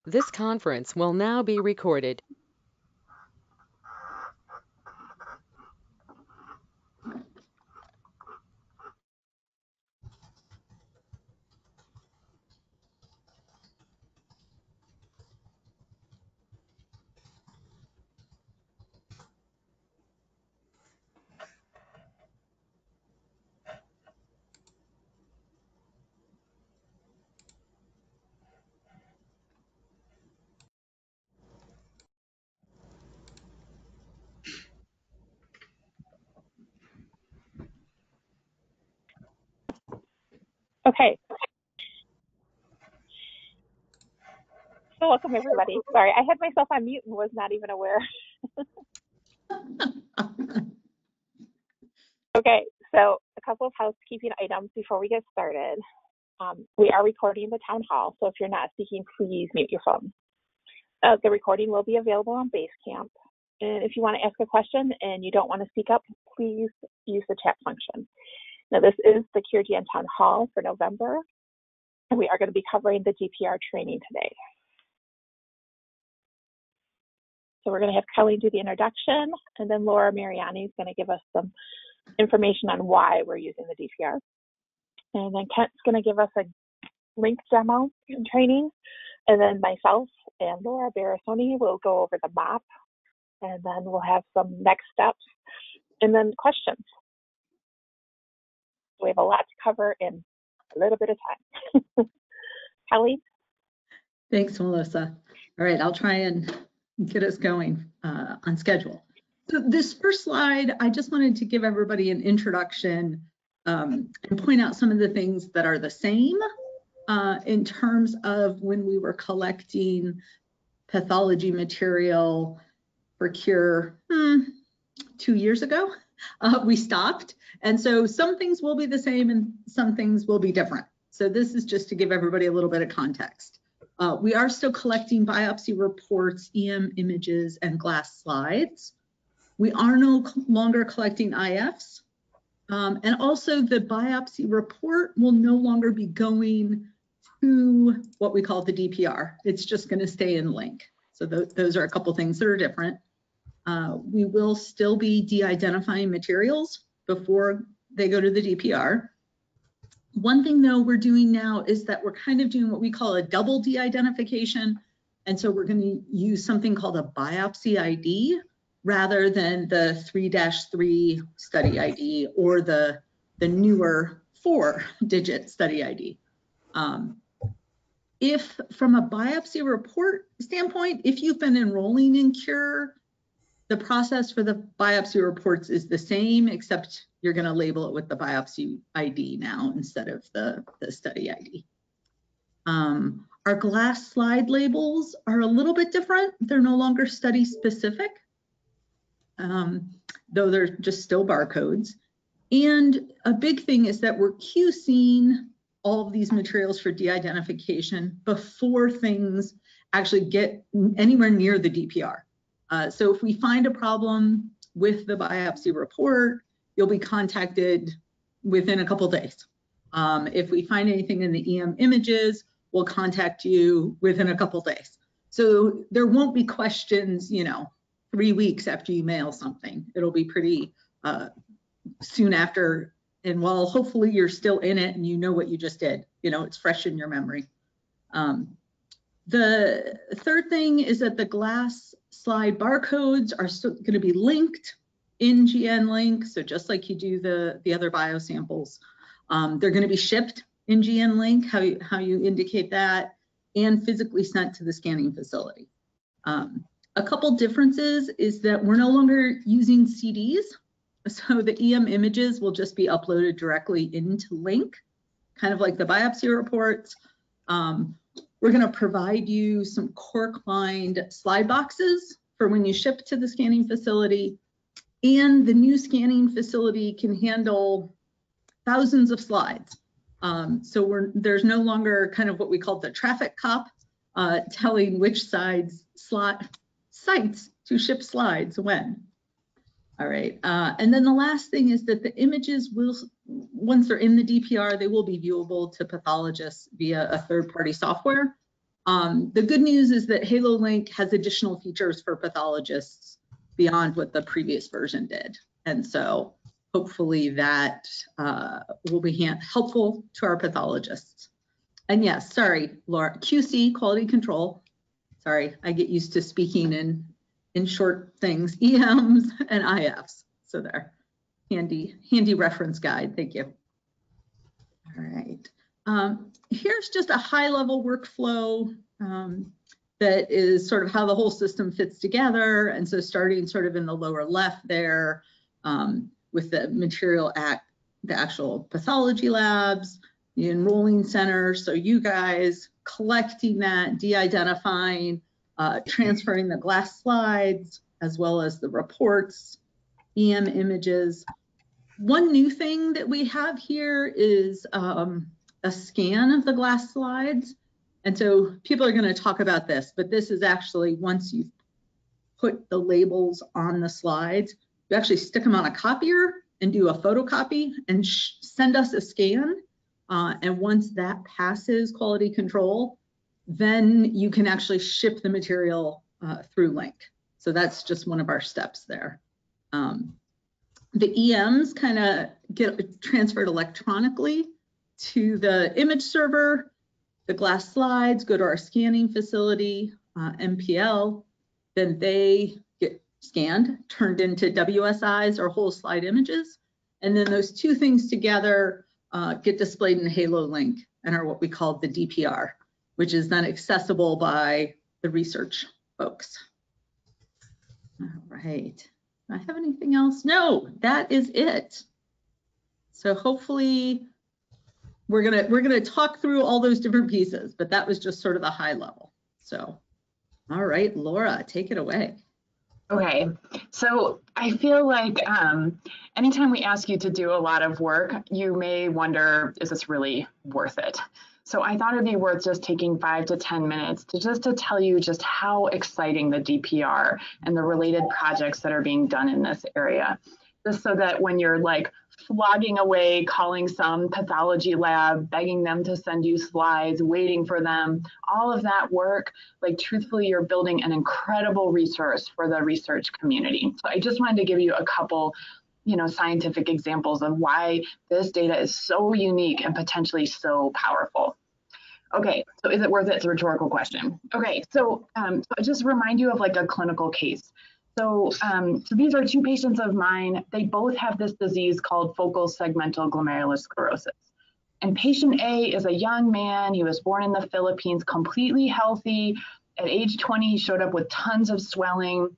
This conference will now be recorded. Okay. So welcome everybody. Sorry, I had myself on mute and was not even aware. Okay, so a couple of housekeeping items before we get started. We are recording the town hall, so if you're not speaking, please mute your phone. The recording will be available on Basecamp. And if you want to ask a question and you don't want to speak up, please use the chat function. Now, this is the CureGN Town Hall for November, and we are going to be covering the DPR training today. So we're going to have Kelly do the introduction, and then Laura Mariani is going to give us some information on why we're using the DPR. And then Kent's going to give us a link demo and training, and then myself and Laura Barasoni will go over the map, and then we'll have some next steps, and then questions. We have a lot to cover in a little bit of time. Kelly? Thanks, Melissa. All right, I'll try and get us going on schedule. So this first slide, I just wanted to give everybody an introduction and point out some of the things that are the same in terms of when we were collecting pathology material for Cure 2 years ago. We stopped, and so some things will be the same and some things will be different. So this is just to give everybody a little bit of context. We are still collecting biopsy reports, EM images, and glass slides. We are no longer collecting IFs. And also the biopsy report will no longer be going to what we call the DPR. It's just going to stay in link. So those are a couple things that are different. We will still be de-identifying materials before they go to the DPR. One thing though we're doing now is that we're kind of doing what we call a double de-identification. And so we're going to use something called a biopsy ID rather than the 3-3 study ID or the newer 4-digit study ID. If from a biopsy report standpoint, if you've been enrolling in Cure, the process for the biopsy reports is the same, except you're going to label it with the biopsy ID now instead of the study ID. Our glass slide labels are a little bit different. They're no longer study specific, though they're just still barcodes. And a big thing is that we're QCing all of these materials for de-identification before things actually get anywhere near the DPR. So if we find a problem with the biopsy report, you'll be contacted within a couple days. If we find anything in the EM images, we'll contact you within a couple days. So there won't be questions, 3 weeks after you mail something. It'll be pretty soon after. And while hopefully you're still in it and you know what you just did, it's fresh in your memory. The third thing is that the glass slide barcodes are still going to be linked in GN Link. So just like you do the other biosamples, they're going to be shipped in GN Link, how you indicate that, and physically sent to the scanning facility. A couple differences is that we're no longer using CDs. So the EM images will just be uploaded directly into Link, kind of like the biopsy reports. We're going to provide you some cork-lined slide boxes for when you ship to the scanning facility. And the new scanning facility can handle thousands of slides. So there's no longer kind of what we call the traffic cop telling which sites to ship slides when. All right, and then the last thing is that the images will, once they're in the DPR, they will be viewable to pathologists via a third-party software. The good news is that Halo Link has additional features for pathologists beyond what the previous version did. And so hopefully that will be helpful to our pathologists. And yes, sorry, Laura, QC, quality control. Sorry, I get used to speaking in short things, EMs and IFs. So there, handy reference guide, thank you. All right, here's just a high level workflow that is sort of how the whole system fits together. And so starting sort of in the lower left there with the material at the actual pathology labs, the enrolling center. So you guys collecting that, de-identifying, transferring the glass slides, as well as the reports, EM images. One new thing that we have here is a scan of the glass slides. And so people are going to talk about this, but this is actually once you put the labels on the slides, you actually stick them on a copier and do a photocopy and send us a scan. And once that passes quality control, then you can actually ship the material through Link. So that's just one of our steps there. The EMs kind of get transferred electronically to the image server. The glass slides go to our scanning facility, MPL. Then they get scanned, turned into WSIs or whole slide images. And then those two things together get displayed in Halo Link and are what we call the DPR, which is then accessible by the research folks. All right, do I have anything else? No, that is it. So hopefully we're gonna talk through all those different pieces, but that was just sort of the high level. So, all right, Laura, take it away. Okay, so I feel like anytime we ask you to do a lot of work, you may wonder, is this really worth it? So I thought it'd be worth just taking 5 to 10 minutes to tell you just how exciting the DPR and the related projects that are being done in this area. Just so that when you're like flogging away, calling some pathology lab, begging them to send you slides, waiting for them, all of that work, like truthfully, you're building an incredible resource for the research community. So I just wanted to give you a couple, scientific examples of why this data is so unique and potentially so powerful. Okay, so is it worth it? It's a rhetorical question. Okay, so just remind you of like a clinical case. So these are two patients of mine. They both have this disease called focal segmental glomerulosclerosis. And patient A is a young man. He was born in the Philippines, completely healthy. At age 20, he showed up with tons of swelling.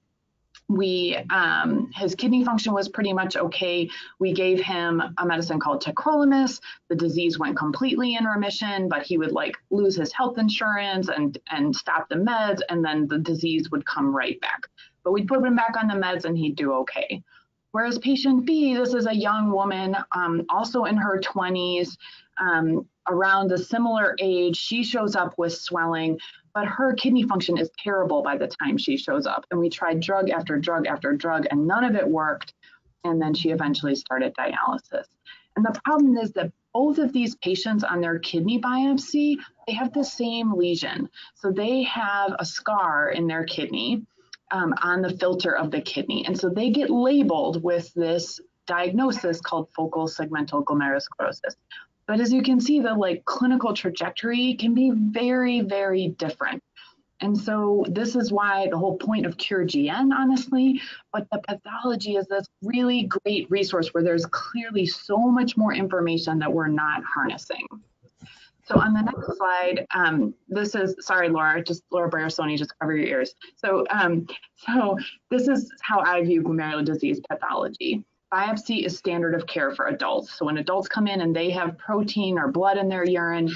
His kidney function was pretty much okay. We gave him a medicine called tacrolimus. The disease went completely in remission, but he would like lose his health insurance and stop the meds, and then the disease would come right back. But we'd put him back on the meds and he'd do okay. Whereas patient B, this is a young woman, also in her 20s, around a similar age. She shows up with swelling, but her kidney function is terrible by the time she shows up. And we tried drug after drug after drug, and none of it worked. And then she eventually started dialysis. And the problem is that both of these patients on their kidney biopsy, they have the same lesion. So they have a scar in their kidney on the filter of the kidney. And so they get labeled with this diagnosis called focal segmental glomerulosclerosis. But as you can see, the like clinical trajectory can be very, very different. And so this is why the whole point of CureGN, honestly, but the pathology is this really great resource where there's clearly so much more information that we're not harnessing. So on the next slide, this is, sorry, Laura Barasoni, just cover your ears. So this is how I view glomerular disease pathology. Biopsy is standard of care for adults. So when adults come in and they have protein or blood in their urine,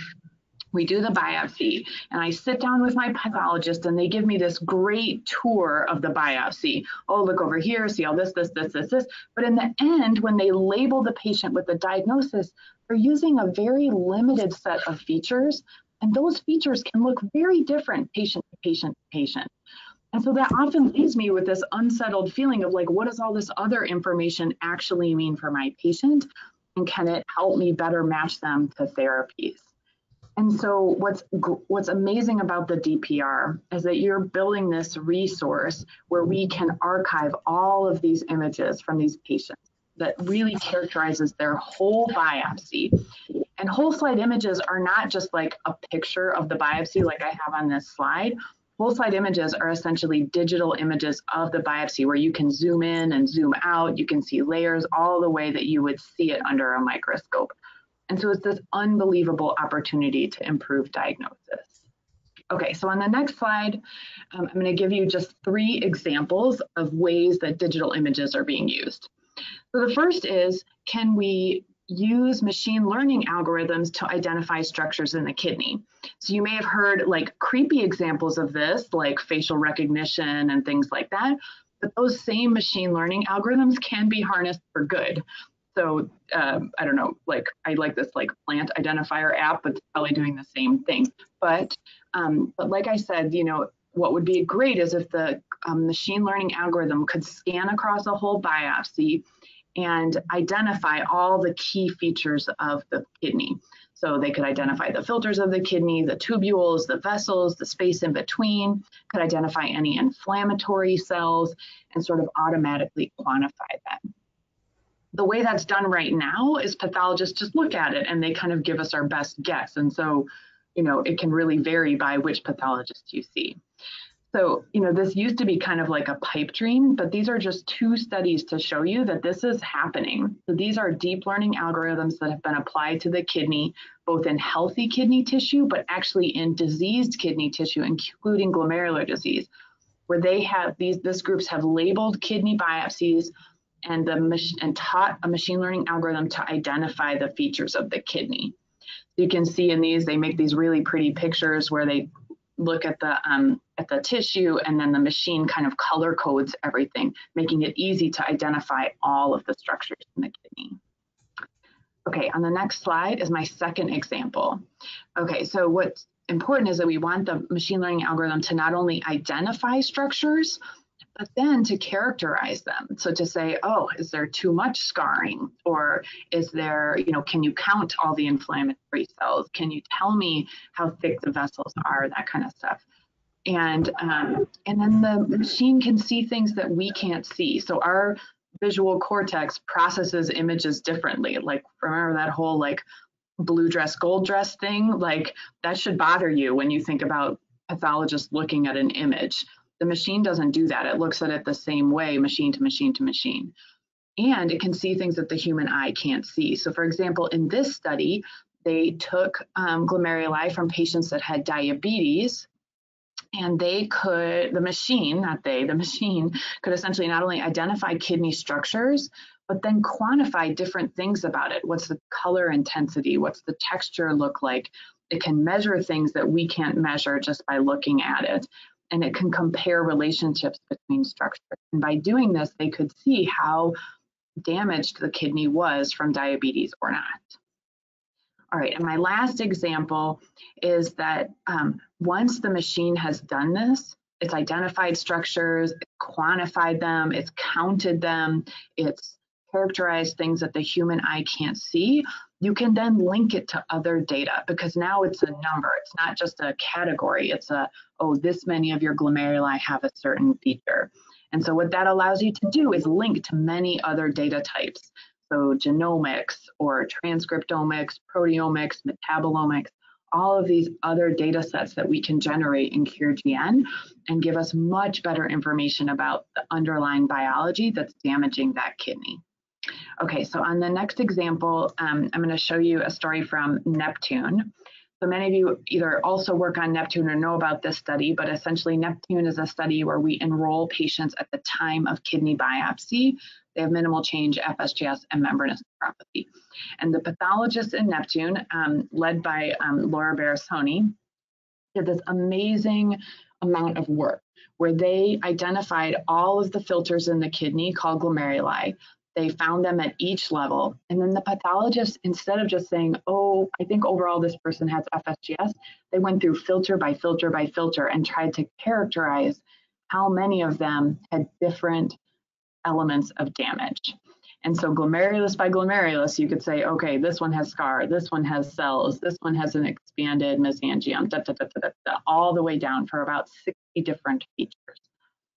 we do the biopsy, and I sit down with my pathologist and they give me this great tour of the biopsy. Oh, look over here, see all this. But in the end, when they label the patient with the diagnosis, they're using a very limited set of features, and those features can look very different patient to patient to patient. And so that often leaves me with this unsettled feeling of like, what does all this other information actually mean for my patient? And can it help me better match them to therapies? And so what's amazing about the DPR is that you're building this resource where we can archive all of these images from these patients that really characterizes their whole biopsy. And whole slide images are not just like a picture of the biopsy like I have on this slide. Whole slide images are essentially digital images of the biopsy where you can zoom in and zoom out. You can see layers all the way that you would see it under a microscope. And so it's this unbelievable opportunity to improve diagnosis. Okay, so on the next slide, I'm going to give you just 3 examples of ways that digital images are being used. So the first is, can we use machine learning algorithms to identify structures in the kidney? So you may have heard like creepy examples of this, like facial recognition and things like that, but those same machine learning algorithms can be harnessed for good. So I don't know, like I like this like plant identifier app, but it's probably doing the same thing. But like I said, you know, what would be great is if the machine learning algorithm could scan across a whole biopsy and identify all the key features of the kidney. So they could identify the filters of the kidney, the tubules, the vessels, the space in between, could identify any inflammatory cells, and sort of automatically quantify that. The way that's done right now is pathologists just look at it and they kind of give us our best guess. And so, you know, it can really vary by which pathologist you see. So, you know, this used to be kind of like a pipe dream, but these are just 2 studies to show you that this is happening. So these are deep learning algorithms that have been applied to the kidney, both in healthy kidney tissue, but actually in diseased kidney tissue, including glomerular disease, where they have these groups have labeled kidney biopsies and taught a machine learning algorithm to identify the features of the kidney. You can see in these, they make these really pretty pictures where they look at the tissue, and then the machine kind of color codes everything, making it easy to identify all of the structures in the kidney. Okay, on the next slide is my second example. Okay, so what's important is that we want the machine learning algorithm to not only identify structures, but then to characterize them. So to say, oh, is there too much scarring? Or is there, you know, can you count all the inflammatory cells? Can you tell me how thick the vessels are? That kind of stuff. And then the machine can see things that we can't see. So our visual cortex processes images differently. Like, remember that whole like blue dress, gold dress thing? Like that should bother you when you think about pathologists looking at an image. The machine doesn't do that. It looks at it the same way, machine to machine to machine. And it can see things that the human eye can't see. So for example, in this study, they took glomeruli from patients that had diabetes, and the machine could essentially not only identify kidney structures, but then quantify different things about it. What's the color intensity? What's the texture look like? It can measure things that we can't measure just by looking at it. And it can compare relationships between structures. And by doing this, they could see how damaged the kidney was from diabetes or not. All right, and my last example is that once the machine has done this, it's identified structures, it's quantified them, it's counted them, it's characterized things that the human eye can't see, you can then link it to other data, because now it's a number. It's not just a category. It's this many of your glomeruli have a certain feature. And so what that allows you to do is link to many other data types. So genomics or transcriptomics, proteomics, metabolomics, all of these other data sets that we can generate in CureGN and give us much better information about the underlying biology that's damaging that kidney. Okay, so on the next example, I'm going to show you a story from Nephtune. So many of you either also work on Nephtune or know about this study, but essentially Nephtune is a study where we enroll patients at the time of kidney biopsy. They have minimal change, FSGS, and membranous nephropathy. And the pathologists in Nephtune, led by Laura Barasoni, did this amazing amount of work where they identified all of the filters in the kidney called glomeruli. They found them at each level. And then the pathologist, instead of just saying, oh, I think overall this person has FSGS, they went through filter by filter by filter and tried to characterize how many of them had different elements of damage. And so glomerulus by glomerulus, you could say, okay, this one has scar, this one has cells, this one has an expanded mesangium, all the way down for about 60 different features.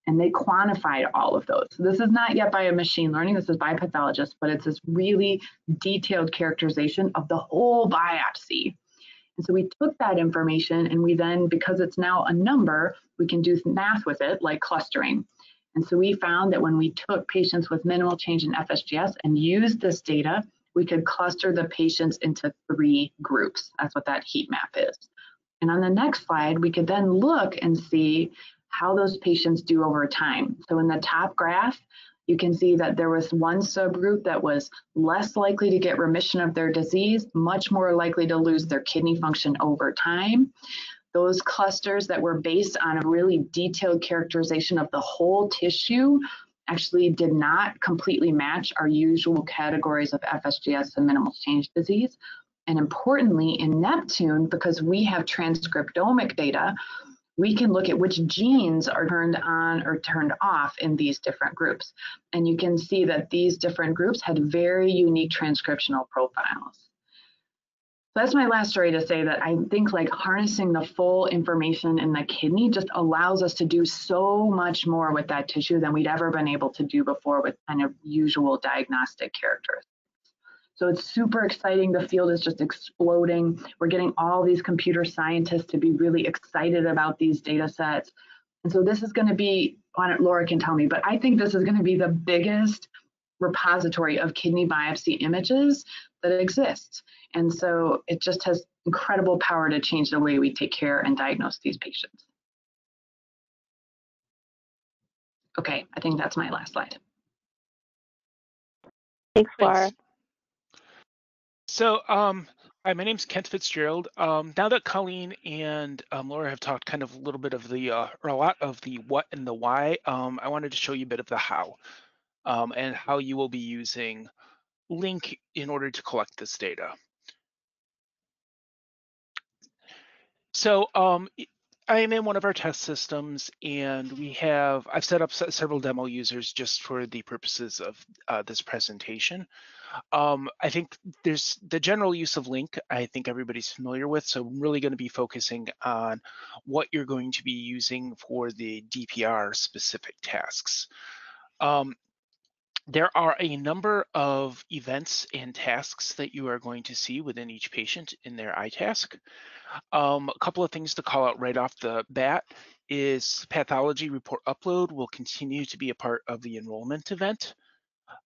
And they quantified all of those. So this is not yet by a machine learning, this is by pathologists, but it's this really detailed characterization of the whole biopsy. And so we took that information and we then, because it's now a number, we can do math with it, like clustering. And so we found that when we took patients with minimal change in FSGS and used this data, we could cluster the patients into 3 groups. That's what that heat map is. And on the next slide, we could then look and see how those patients do over time. So in the top graph, you can see that there was one subgroup that was less likely to get remission of their disease, much more likely to lose their kidney function over time. Those clusters that were based on a really detailed characterization of the whole tissue actually did not completely match our usual categories of FSGS and minimal change disease. And importantly, in Neptune, because we have transcriptomic data, we can look at which genes are turned on or turned off in these different groups. And you can see that these different groups had very unique transcriptional profiles. That's my last story to say that I think like harnessing the full information in the kidney just allows us to do so much more with that tissue than we'd ever been able to do before with kind of usual diagnostic characteristics. So it's super exciting. The field is just exploding. We're getting all these computer scientists to be really excited about these data sets. And so this is going to be, Laura can tell me, but I think this is going to be the biggest repository of kidney biopsy images that exists. And so it just has incredible power to change the way we take care and diagnose these patients. Okay, I think that's my last slide. Thanks, Laura. Thanks. So hi, my name's Kent Fitzgerald. Now that Colleen and Laura have talked kind of a little bit of the, or a lot of the what and the why, I wanted to show you a bit of the how and how you will be using Link in order to collect this data. So I am in one of our test systems and I've set up several demo users just for the purposes of this presentation. I think there's the general use of Link, I think everybody's familiar with, so I'm really going to be focusing on what you're going to be using for the DPR specific tasks. There are a number of events and tasks that you are going to see within each patient in their iTask. A couple of things to call out right off the bat is pathology report upload will continue to be a part of the enrollment event.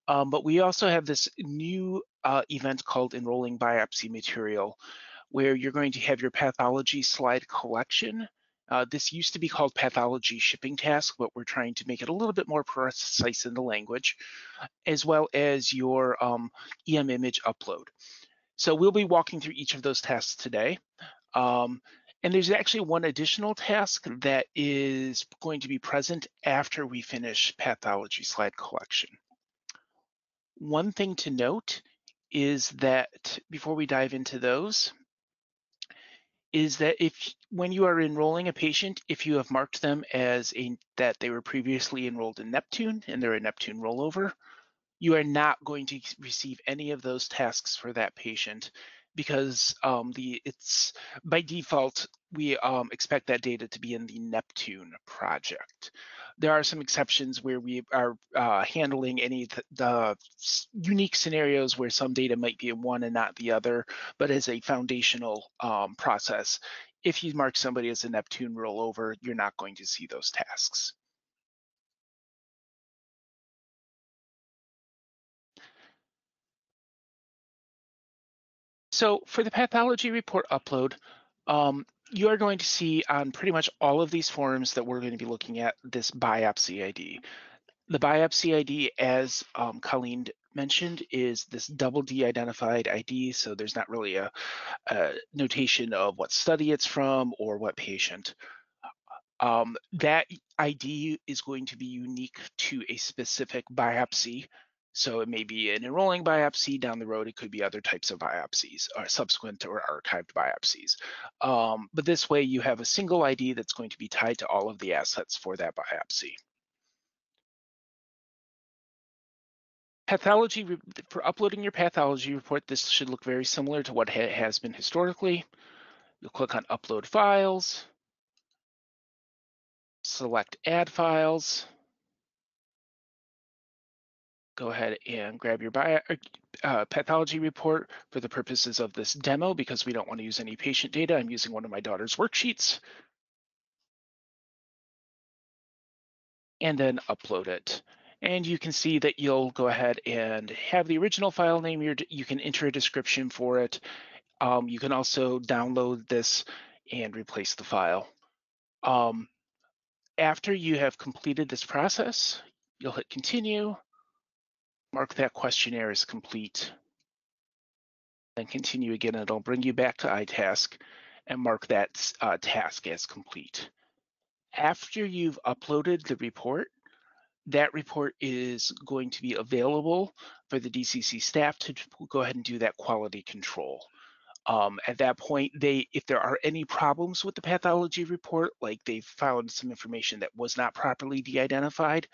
But we also have this new event called enrolling biopsy material, where you're going to have your pathology slide collection. This used to be called pathology shipping task, but we're trying to make it a little bit more precise in the language, as well as your EM image upload. So we'll be walking through each of those tasks today. And there's actually one additional task that is going to be present after we finish pathology slide collection. One thing to note is that before we dive into those, is that when you are enrolling a patient, if you have marked them as that they were previously enrolled in Neptune and they're a Neptune rollover, you are not going to receive any of those tasks for that patient because it's by default we expect that data to be in the Neptune project. There are some exceptions where we are handling any of the unique scenarios where some data might be in one and not the other, but as a foundational process, if you mark somebody as a Neptune rollover, you're not going to see those tasks. So for the pathology report upload, you are going to see on pretty much all of these forms that we're going to be looking at this biopsy ID. The biopsy ID, as Colleen mentioned, is this double de-identified ID, so there's not really a notation of what study it's from or what patient. That ID is going to be unique to a specific biopsy. So it may be an enrolling biopsy down the road. It could be other types of biopsies or subsequent or archived biopsies. But this way you have a single ID that's going to be tied to all of the assets for that biopsy. For uploading your pathology report, this should look very similar to what has been historically. You'll click on Upload Files, select Add Files, go ahead and grab your pathology report. For the purposes of this demo, because we don't want to use any patient data, I'm using one of my daughter's worksheets, and then upload it. And you can see that you'll go ahead and have the original file name. You can enter a description for it. You can also download this and replace the file. After you have completed this process, you'll hit continue, mark that questionnaire as complete, then continue again. It'll bring you back to iTask and mark that task as complete. After you've uploaded the report, that report is going to be available for the DCC staff to go ahead and do that quality control. At that point, if there are any problems with the pathology report, like they found some information that was not properly de-identified,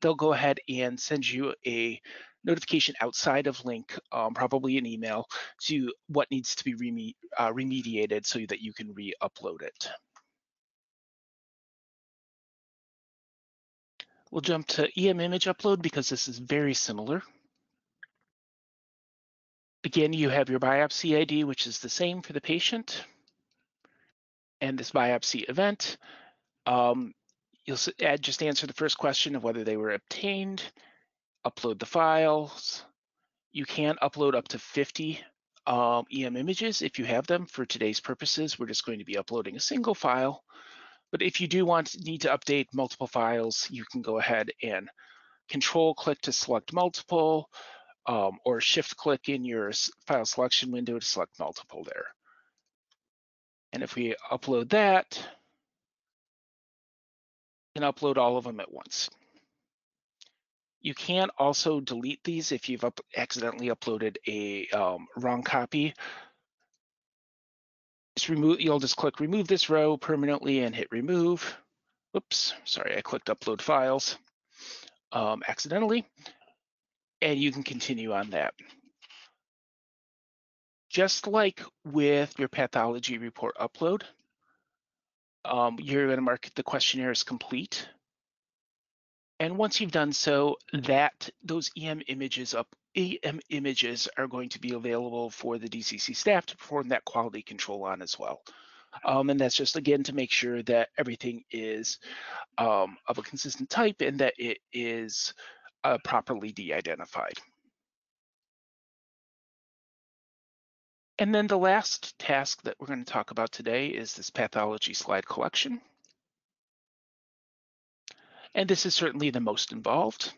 they'll go ahead and send you a notification outside of link, probably an email, to what needs to be remediated so that you can re-upload it. We'll jump to EM image upload because this is very similar. Again, you have your biopsy ID, which is the same for the patient, and this biopsy event. You'll just answer the first question of whether they were obtained, upload the files. You can upload up to 50 EM images if you have them. For today's purposes, we're just going to be uploading a single file. But if you do need to update multiple files, you can go ahead and control click to select multiple, or shift click in your file selection window to select multiple there. And if we upload that, you can upload all of them at once. You can also delete these if you've accidentally uploaded a wrong copy. You'll just click remove this row permanently and hit remove. Oops, sorry, I clicked upload files accidentally. And you can continue on that. Just like with your pathology report upload, you're going to mark the questionnaire as complete. And once you've done so, those EM images are going to be available for the DCC staff to perform that quality control on as well. And that's just, again, to make sure that everything is of a consistent type and that it is properly de-identified. And then the last task that we're going to talk about today is this pathology slide collection. And this is certainly the most involved.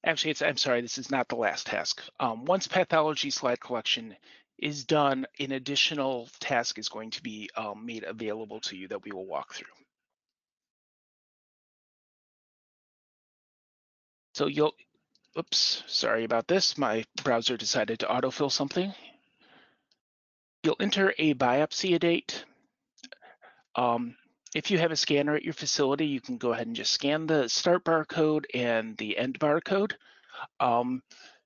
Actually, I'm sorry, this is not the last task. Once pathology slide collection is done, an additional task is going to be made available to you that we will walk through. So oops, sorry about this. My browser decided to autofill something. You'll enter a biopsy date. If you have a scanner at your facility, you can go ahead and just scan the start barcode and the end barcode.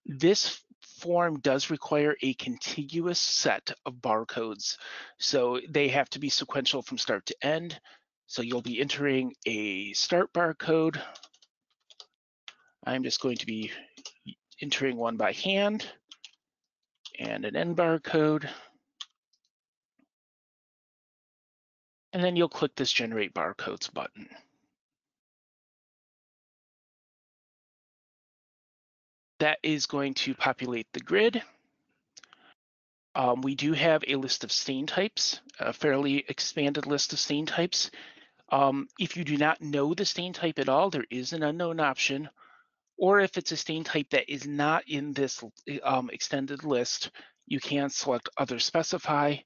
This form does require a contiguous set of barcodes, so they have to be sequential from start to end. So you'll be entering a start barcode. I'm just going to be entering one by hand, and an end barcode. And then you'll click this Generate Barcodes button. That is going to populate the grid. We do have a list of stain types, a fairly expanded list of stain types. If you do not know the stain type at all, there is an unknown option. Or if it's a stain type that is not in this extended list, you can select Other Specify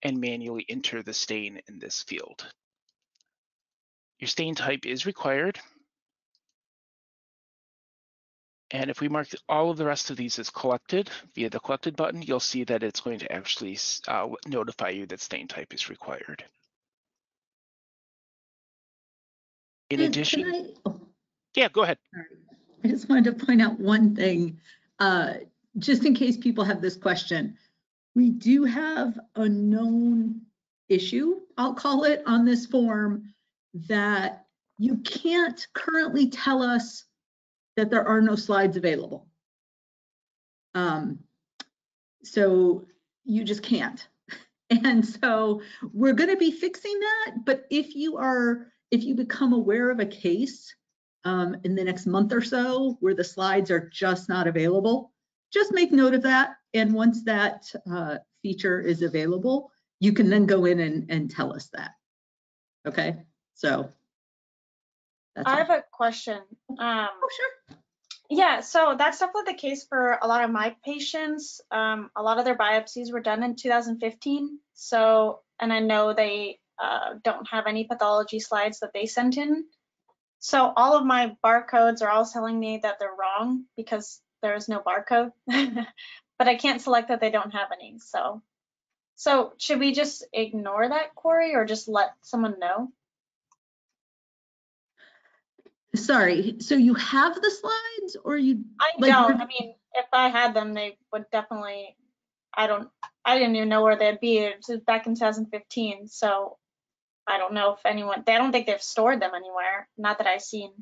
and manually enter the stain in this field. Your stain type is required. And if we mark all of the rest of these as collected via the collected button, you'll see that it's going to actually notify you that stain type is required. In addition, yeah, go ahead. I just wanted to point out one thing. just in case people have this question, we do have a known issue, I'll call it, on this form, that you can't currently tell us that there are no slides available. So you just can't. And so we're going to be fixing that. But if you become aware of a case in the next month or so where the slides are just not available, just make note of that. And once that feature is available, you can then go in and tell us that. Okay, so that's I have a question. Oh, sure. Yeah, so that's definitely the case for a lot of my patients. A lot of their biopsies were done in 2015. So, and I know they don't have any pathology slides that they sent in. So all of my barcodes are all telling me that they're wrong because there is no barcode. But I can't select that they don't have any. So should we just ignore that query or just let someone know? Sorry, so you have the slides or you? I don't. I mean, if I had them, they would definitely, I didn't even know where they'd be. It was back in 2015. So I don't know if anyone, I don't think they've stored them anywhere. Not that I've seen.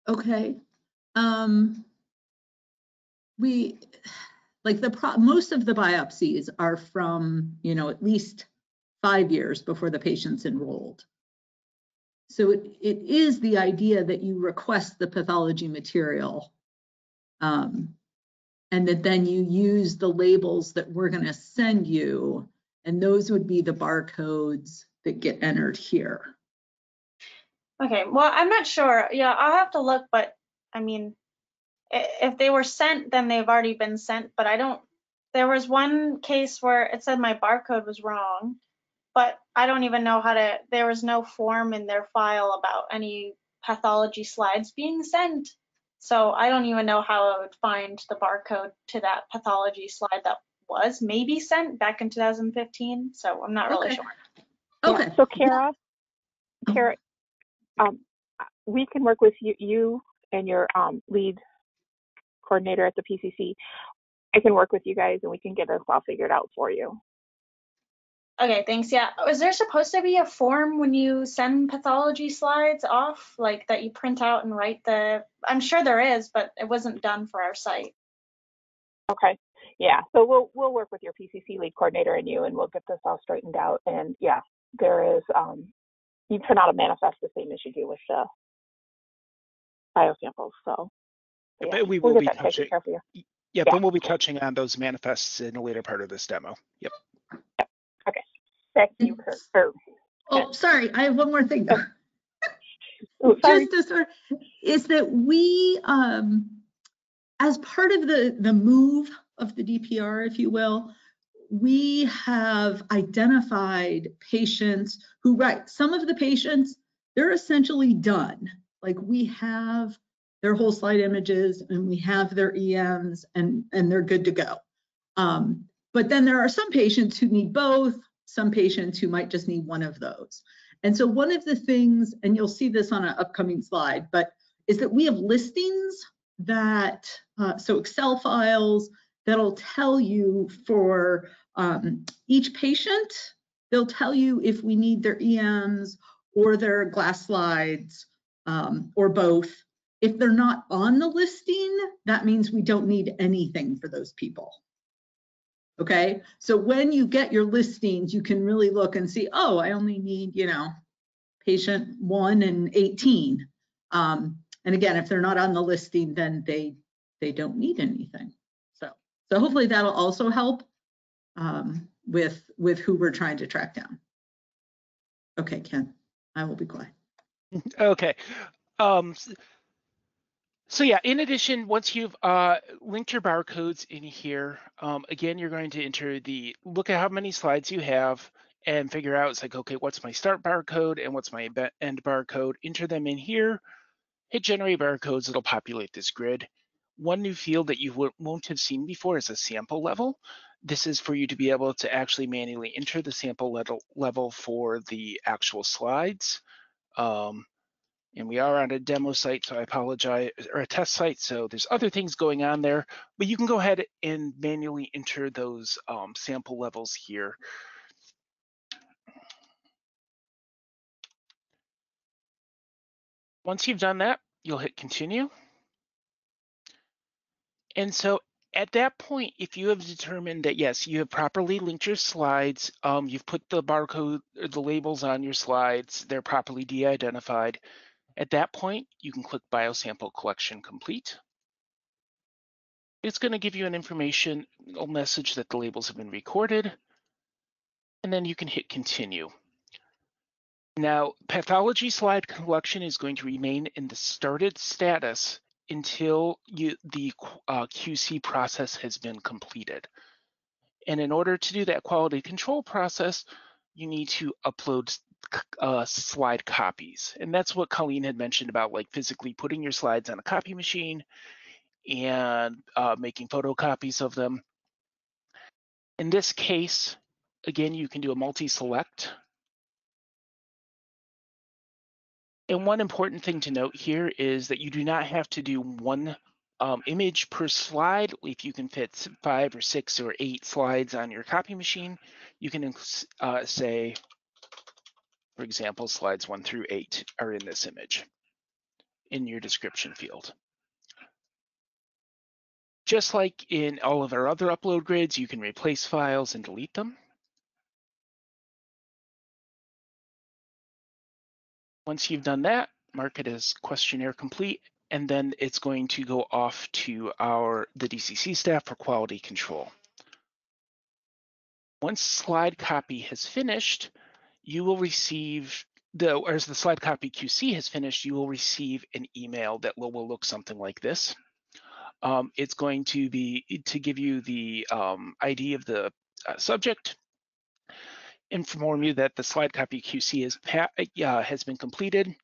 Okay. Most of the biopsies are from, at least 5 years before the patient's enrolled. So it is the idea that you request the pathology material and that then you use the labels that we're going to send you, and those would be the barcodes that get entered here. Okay, well, I'm not sure. Yeah, I'll have to look, but I mean, if they were sent, then they've already been sent, but there was one case where it said my barcode was wrong, but I don't even know there was no form in their file about any pathology slides being sent. So I don't even know how I would find the barcode to that pathology slide that was maybe sent back in 2015. So I'm not really sure. Okay. Yeah. So Kara, we can work with you and your lead coordinator at the PCC. I can work with you guys and we can get this all figured out for you. Okay, thanks. Yeah. Is there supposed to be a form when you send pathology slides off, like that you print out and write I'm sure there is, but it wasn't done for our site. Okay. Yeah. So we'll work with your PCC lead coordinator and you, and we'll get this all straightened out. And yeah, there is, you print out a manifest the same as you do with the biosamples. So yeah, But we we'll will get be that taken care of for you. Yeah, but we'll be touching on those manifests in a later part of this demo. Yep. Okay. Back to you, Kurt. Oh, sorry, I have one more thing. Sorry. Just to sort of, is that we, as part of the move of the DPR, if you will, we have identified patients who, some of the patients, they're essentially done. Like we have their whole slide images and we have their EMs and they're good to go. But then there are some patients who need both, some patients who might just need one of those. And so one of the things, and you'll see this on an upcoming slide, but is that we have listings that, so Excel files that'll tell you for each patient, they'll tell you if we need their EMs or their glass slides or both. If they're not on the listing, that means we don't need anything for those people. Okay, so when you get your listings, you can really look and see, oh, I only need, patient 1 and 18. And again, if they're not on the listing, then they don't need anything. So hopefully that'll also help with who we're trying to track down. Okay, Ken, I will be quiet. Okay. So yeah, in addition, once you've linked your barcodes in here, again, you're going to enter look at how many slides you have and figure out, it's like, okay, what's my start barcode and what's my end barcode? Enter them in here, hit generate barcodes, it'll populate this grid. One new field that you won't have seen before is a sample level. This is for you to be able to actually manually enter the sample level for the actual slides. And we are on a demo site, so I apologize, or a test site, so there's other things going on there, but you can go ahead and manually enter those sample levels here. Once you've done that, you'll hit continue. And so at that point, if you have determined that, yes, you have properly linked your slides, you've put the barcode or the labels on your slides, they're properly de-identified. At that point, you can click Biosample Collection Complete. It's going to give you an informational message that the labels have been recorded, and then you can hit Continue. Now, pathology slide collection is going to remain in the started status until the QC process has been completed. And in order to do that quality control process, you need to upload slide copies. And that's what Colleen had mentioned about, like physically putting your slides on a copy machine and making photocopies of them. In this case, again, you can do a multi-select. And one important thing to note here is that you do not have to do one image per slide. If you can fit 5 or 6 or 8 slides on your copy machine, you can say, for example, slides 1 through 8 are in this image in your description field. Just like in all of our other upload grids, you can replace files and delete them. Once you've done that, mark it as questionnaire complete, and then it's going to go off to the DCC staff for quality control. Once slide copy has finished, you will receive, as the slide copy QC has finished, you will receive an email that will look something like this. It's going to be to give you the ID of the subject, inform you that the slide copy QC has been completed,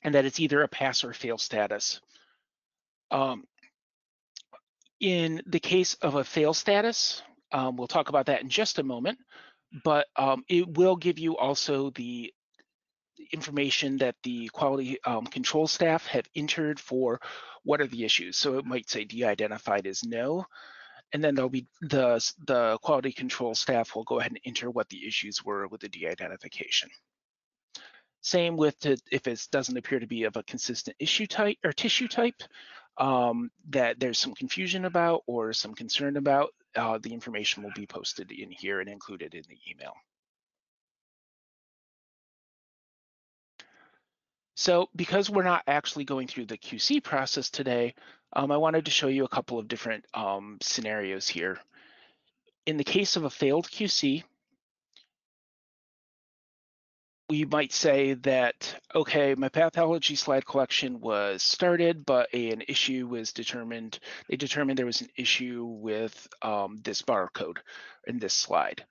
and that it's either a pass or fail status. In the case of a fail status, we'll talk about that in just a moment, but it will give you also the information that the quality control staff have entered for what are the issues. So it might say de-identified as no, and then there'll be the quality control staff will go ahead and enter what the issues were with the de-identification. Same with if it doesn't appear to be of a consistent issue type or tissue type that there's some confusion about or some concern about, the information will be posted in here and included in the email. So because we're not actually going through the QC process today, I wanted to show you a couple of different scenarios here. In the case of a failed QC, we might say that, okay, my pathology slide collection was started, but an issue was determined. They determined there was an issue with this barcode in this slide.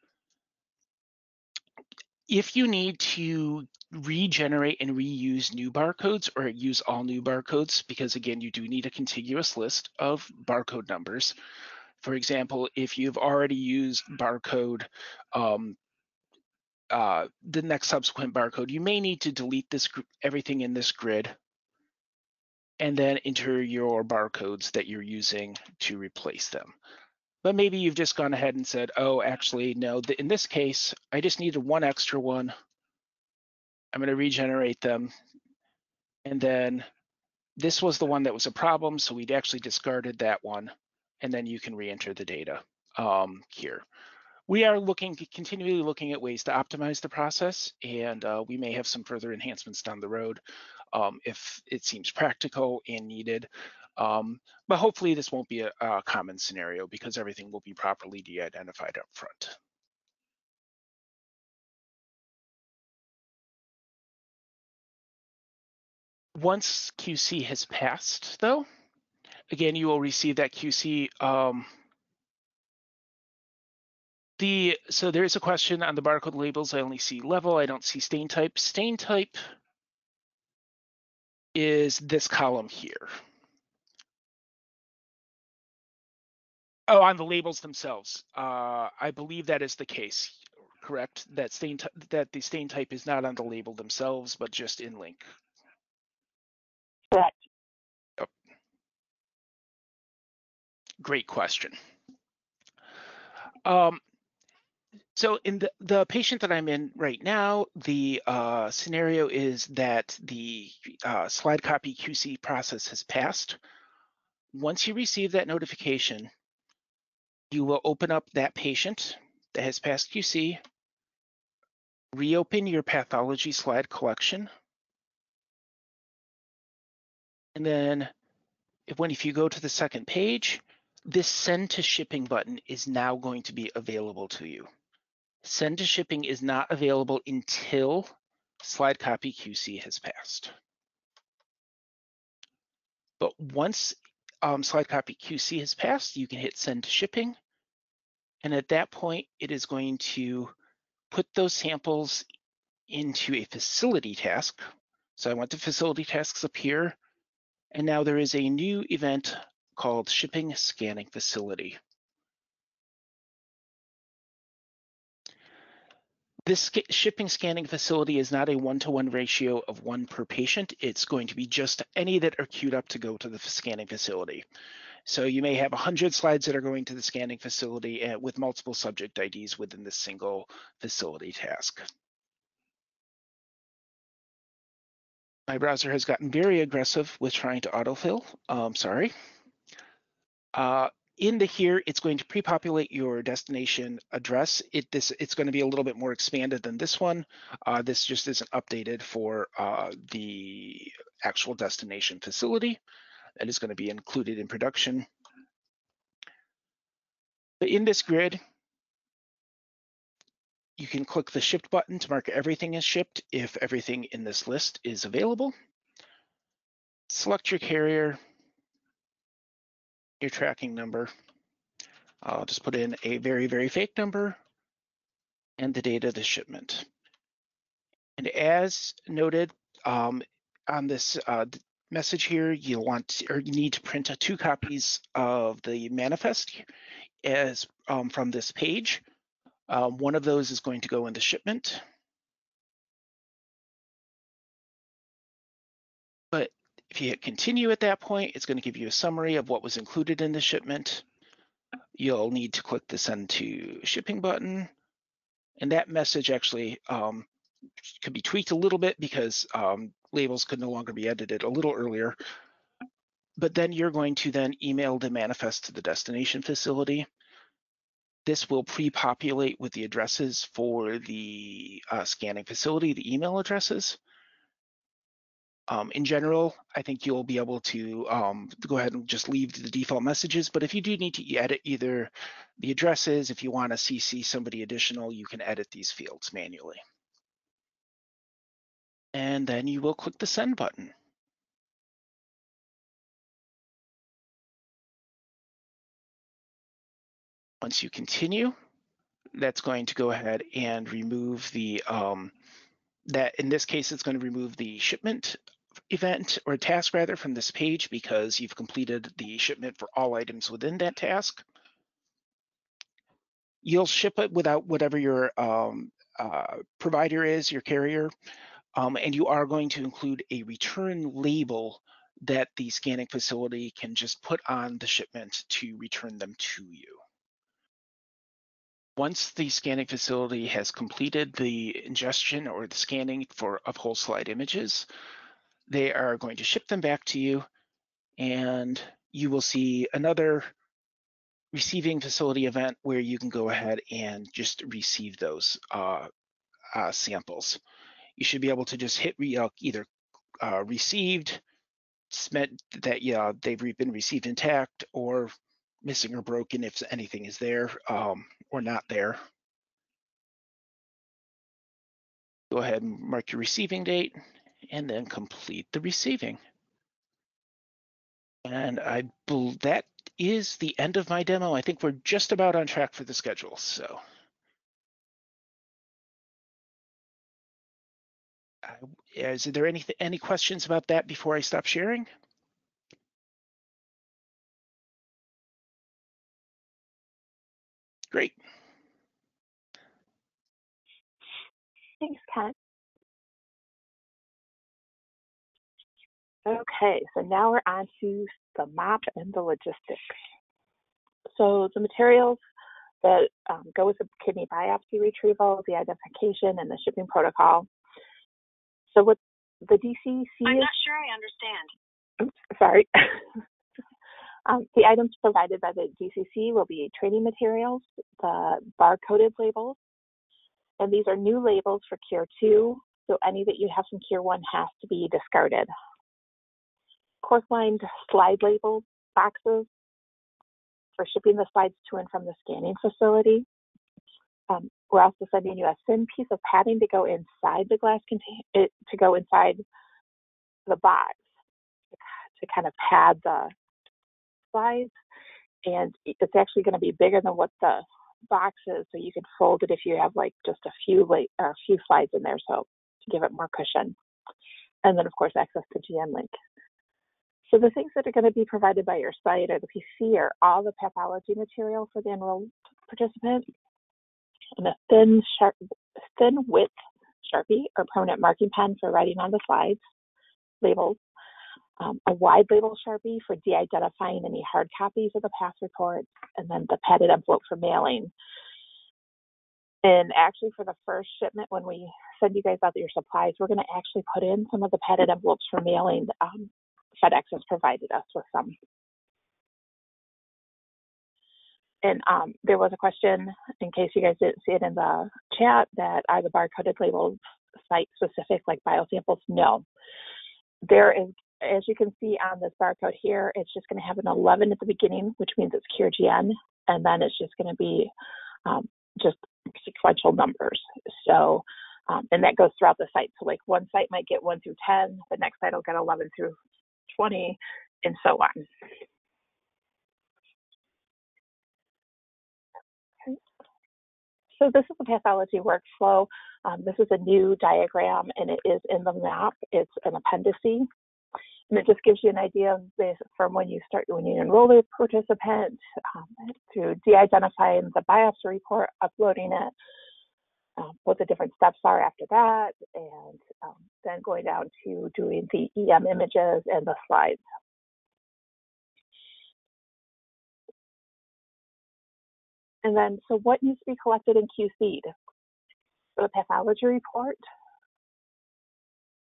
If you need to regenerate and reuse new barcodes or use all new barcodes, because again, you do need a contiguous list of barcode numbers. For example, if you've already used barcode, the next subsequent barcode, you may need to delete everything in this grid and then enter your barcodes that you're using to replace them. But maybe you've just gone ahead and said, oh, actually, no, in this case, I just needed one extra one. I'm going to regenerate them. And then this was the one that was a problem, so we'd actually discarded that one. And then you can re-enter the data here. We are continually looking at ways to optimize the process, and we may have some further enhancements down the road if it seems practical and needed. But hopefully this won't be a common scenario because everything will be properly de-identified up front. Once QC has passed, though, again, you will receive that QC. So there is a question on the barcode labels. I only see level. I don't see stain type. Stain type is this column here. Oh, on the labels themselves. I believe that is the case, correct? That the stain type is not on the label themselves, but just in link. Great question. So in the patient that I'm in right now, the scenario is that the slide copy QC process has passed. Once you receive that notification, you will open up that patient that has passed QC, reopen your pathology slide collection, and then if you go to the second page, this send to shipping button is now going to be available to you. Send to shipping is not available until slide copy QC has passed. But once slide copy QC has passed, you can hit send to shipping. And at that point, it is going to put those samples into a facility task. So I went to facility tasks up here, and now there is a new event called shipping scanning facility. This shipping scanning facility is not a one-to-one ratio of 1 per patient. It's going to be just any that are queued up to go to the scanning facility. So you may have 100 slides that are going to the scanning facility with multiple subject IDs within this single facility task. My browser has gotten very aggressive with trying to autofill. Sorry. Into here, it's going to pre-populate your destination address. It's going to be a little bit more expanded than this one. This just isn't updated for the actual destination facility. That is going to be included in production. But in this grid, you can click the shipped button to mark everything as shipped if everything in this list is available. Select your carrier, your tracking number. I'll just put in a very, very fake number and the date of the shipment. And as noted on this message here, you need to print 2 copies of the manifest as from this page. One of those is going to go in the shipment. But if you hit continue at that point, it's going to give you a summary of what was included in the shipment. You'll need to click the send to shipping button. And that message actually could be tweaked a little bit because labels could no longer be edited a little earlier. But then you're going to then email the manifest to the destination facility. This will pre-populate with the addresses for the scanning facility, the email addresses. In general, I think you'll be able to go ahead and just leave the default messages, but if you do need to edit either the addresses, if you want to CC somebody additional, you can edit these fields manually. And then you will click the send button. Once you continue, that's going to go ahead and remove the, that in this case, it's going to remove the shipment event or task rather from this page because you've completed the shipment for all items within that task. You'll ship it without whatever your provider is, your carrier, and you are going to include a return label that the scanning facility can just put on the shipment to return them to you. Once the scanning facility has completed the ingestion or the scanning of whole slide images, they are going to ship them back to you, and you will see another receiving facility event where you can go ahead and just receive those samples. You should be able to just hit either received, meant that they've been received intact, or missing or broken if anything is there or not there. Go ahead and mark your receiving date and then complete the receiving. And that is the end of my demo. I think we're just about on track for the schedule. So is there any questions about that before I stop sharing? Great. Thanks, Ken. Okay, so now we're on to the map and the logistics. So the materials that go with the kidney biopsy retrieval, the identification, and the shipping protocol. So what the DCC I'm not sure I understand. Oops, sorry. The items provided by the DCC will be training materials, the bar-coded labels, and these are new labels for Cure 2, so any that you have from Cure 1 has to be discarded. Course-lined slide label boxes for shipping the slides to and from the scanning facility. We're also sending you a thin piece of padding to go inside the glass container, to go inside the box to kind of pad the slides. And it's actually going to be bigger than what the box is, so you can fold it if you have like just a few slides in there, so to give it more cushion. And then of course access to GN Link. So the things that are going to be provided by your site or the PC are all the pathology material for the enrolled participant, and a thin width Sharpie or permanent marking pen for writing on the slides, labels, a wide label Sharpie for de-identifying any hard copies of the path reports, and then the padded envelope for mailing. And actually for the first shipment, when we send you guys out your supplies, we're going to actually put in some of the padded envelopes for mailing. FedEx has provided us with some. And there was a question, in case you guys didn't see it in the chat, that are the bar-coded labels site-specific, like biosamples? No. There is, as you can see on this barcode here, it's just going to have an 11 at the beginning, which means it's CureGN, and then it's just going to be just sequential numbers. So, and that goes throughout the site. So like one site might get 1 through 10, the next site will get 11 through 20, and so on. So this is the pathology workflow. This is a new diagram, and it is in the map. It's an appendice, and it just gives you an idea of this from when you enroll a participant, to de-identifying the biopsy report, uploading it, what the different steps are after that, and then going down to doing the EM images and the slides. And then, so what needs to be collected and QC'd? For the pathology report,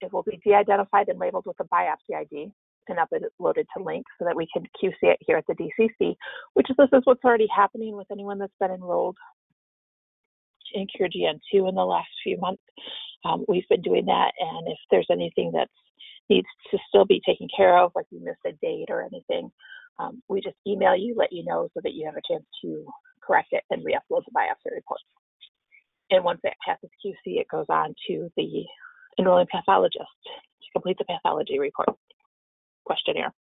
it will be de-identified and labeled with the biopsy ID and uploaded to Link so that we can QC it here at the DCC, this is what's already happening with anyone that's been enrolled in CureGN 2 in the last few months. We've been doing that, and if there's anything that needs to still be taken care of, like you missed a date or anything, we just email you, let you know so that you have a chance to correct it and re-upload the biopsy report. And once that passes QC, it goes on to the enrolling pathologist to complete the pathology report questionnaire.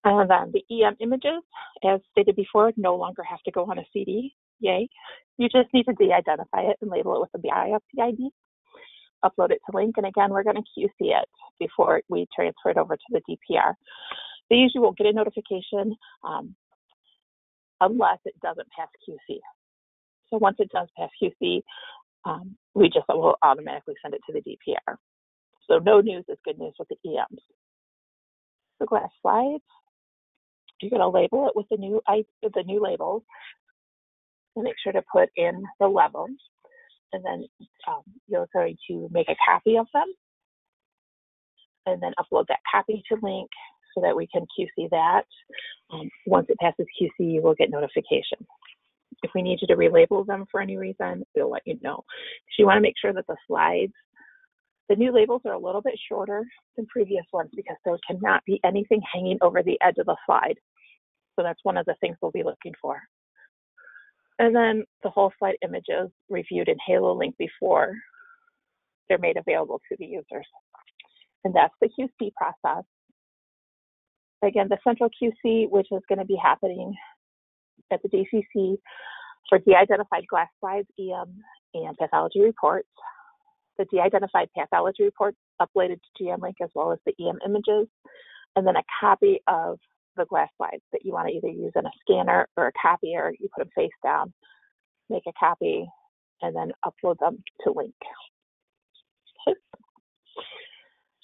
And then the EM images, as stated before, no longer have to go on a CD. Yay. You just need to de-identify it and label it with the biopsy ID, upload it to Link, and again, we're going to QC it before we transfer it over to the DPR. They usually won't get a notification unless it doesn't pass QC. So once it does pass QC, we just will automatically send it to the DPR. So no news is good news with the EMs. The glass slides, you're going to label it with the new labels, and make sure to put in the levels, and then you're going to make a copy of them, and then upload that copy to Link so that we can QC that. Once it passes QC, you will get notification. If we need you to relabel them for any reason, we'll let you know. So you want to make sure that the slides, the new labels are a little bit shorter than previous ones because there cannot be anything hanging over the edge of the slide. So that's one of the things we'll be looking for. And then the whole slide images reviewed in Halo Link before they're made available to the users. And that's the QC process. Again, the central QC, which is going to be happening at the DCC for de-identified glass slides, EM, and pathology reports. The de-identified pathology reports uploaded to GN Link as well as the EM images, and then a copy of the glass slides that you want to either use in a scanner or a copier. You put them face down, make a copy, and then upload them to Link. Okay.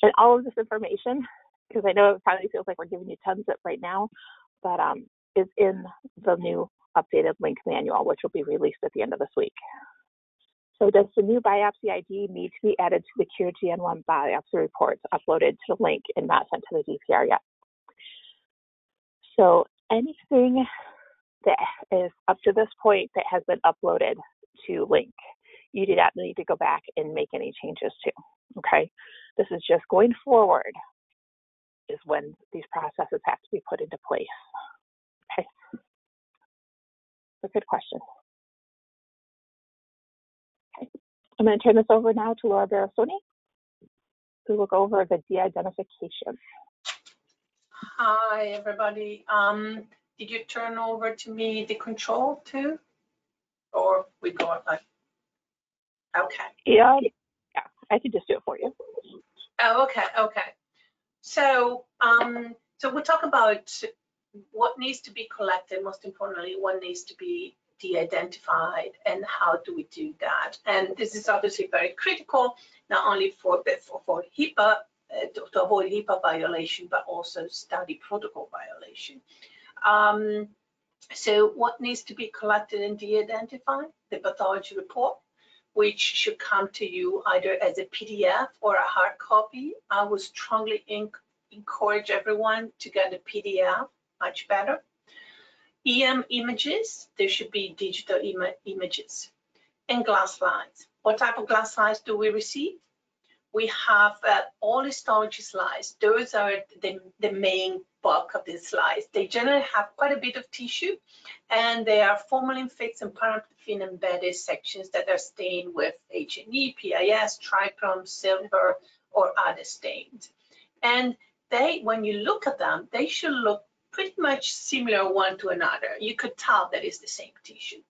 And all of this information, because I know it probably feels like we're giving you tons of it right now, but is in the new updated link manual, which will be released at the end of this week. So does the new biopsy ID need to be added to the CureGN biopsy reports uploaded to the link and not sent to the DPR yet? So anything that is up to this point that has been uploaded to link, you do not need to go back and make any changes to, okay? This is just going forward is when these processes have to be put into place, okay? So good question. Okay, I'm going to turn this over now to Laura Barasoni, who will go over the de-identification. Hi, everybody. Did you turn over to me the control too? Or we go like, okay. Yeah, I could just do it for you. Oh, okay. So, so we'll talk about what needs to be collected, most importantly, what needs to be de-identified and how do we do that. And this is obviously very critical, not only for HIPAA, to avoid HIPAA violation, but also study protocol violation. So what needs to be collected and de-identified? The pathology report, which should come to you either as a PDF or a hard copy. I would strongly encourage everyone to get a PDF, much better. EM images, there should be digital images. And glass slides. What type of glass slides do we receive? We have all histology slides. Those are the main bulk of the slides. They generally have quite a bit of tissue, and they are formalin fixed and paraffin embedded sections that are stained with H&E, PIS, trichrome, silver, or other stains. And they, when you look at them, they should look pretty much similar one to another. You could tell that it's the same tissue.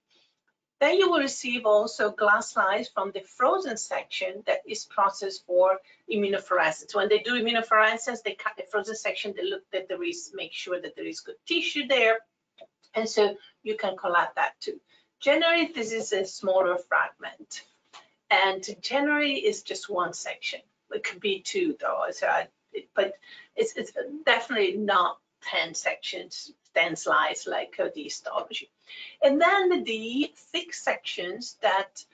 Then you will receive also glass slides from the frozen section that is processed for immunofluorescence. When they do immunofluorescence, they cut the frozen section, they look that there is, make sure that there is good tissue there. And so you can collect that too. Generally, this is a smaller fragment. And generally, it's just one section. It could be two though, but it's definitely not 10 sections, 10 slides like the histology. And then the thick sections that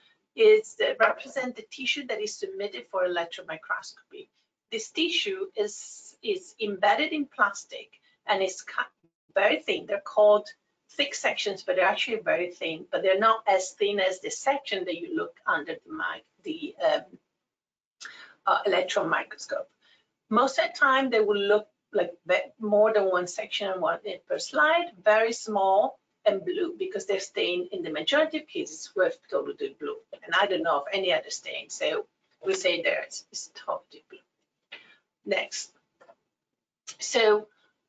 represent the tissue that is submitted for electron microscopy. This tissue is embedded in plastic and is cut very thin. They're called thick sections, but they're actually very thin, but they're not as thin as the section that you look under the electron microscope. Most of the time, they will look like more than one section and one per slide, very small and blue, because they're stained in the majority of cases with totally blue. And I don't know of any other stain, so we say there it's totally blue. Next. So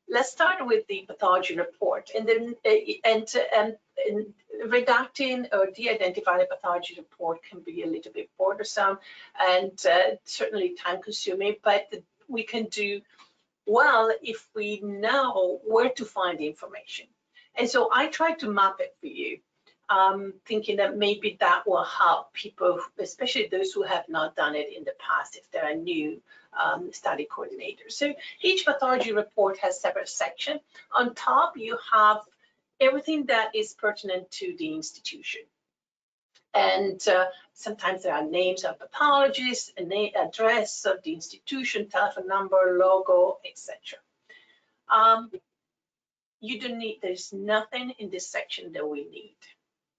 let's start with the pathology report, and then redacting or de-identifying a pathology report can be a little bit bothersome and certainly time consuming, but we can do well if we know where to find the information. And so I tried to map it for you, thinking that maybe that will help people, especially those who have not done it in the past, if they're a new study coordinator. So each pathology report has several sections. On top, you have everything that is pertinent to the institution. And sometimes there are names of pathologists, a name, address of the institution, telephone number, logo, etc. You don't need, there's nothing in this section that we need.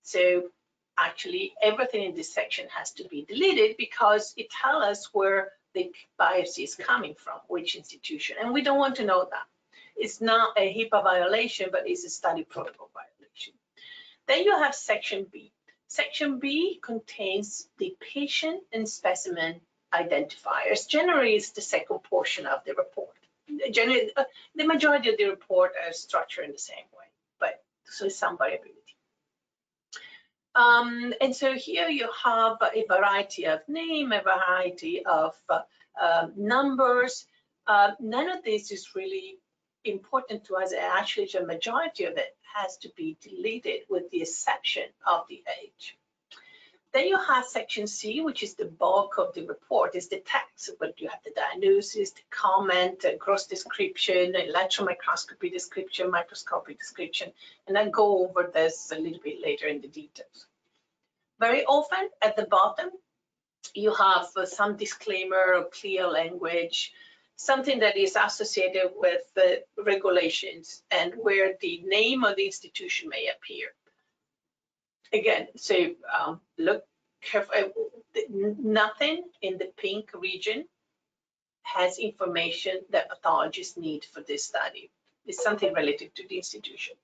So actually everything in this section has to be deleted because it tells us where the biopsy is coming from, which institution, and we don't want to know that. It's not a HIPAA violation, but it's a study protocol violation. Then you have section B. Section B contains the patient and specimen identifiers. Generally, it's the second portion of the report. Generally, the majority of the report are structured in the same way, but so some variability. And so here you have a variety of name, a variety of numbers. None of this is really important to us. Actually, the majority of it has to be deleted with the exception of the age. Then you have section C, which is the bulk of the report, is the text. But you have the diagnosis, the comment, the gross description, electron microscopy description, microscopy description, and I'll go over this a little bit later in the details. Very often at the bottom, you have some disclaimer or clear language, something that is associated with the regulations and where the name of the institution may appear. Again, so look careful. Nothing in the pink region has information that pathologists need for this study. It's something related to the institution.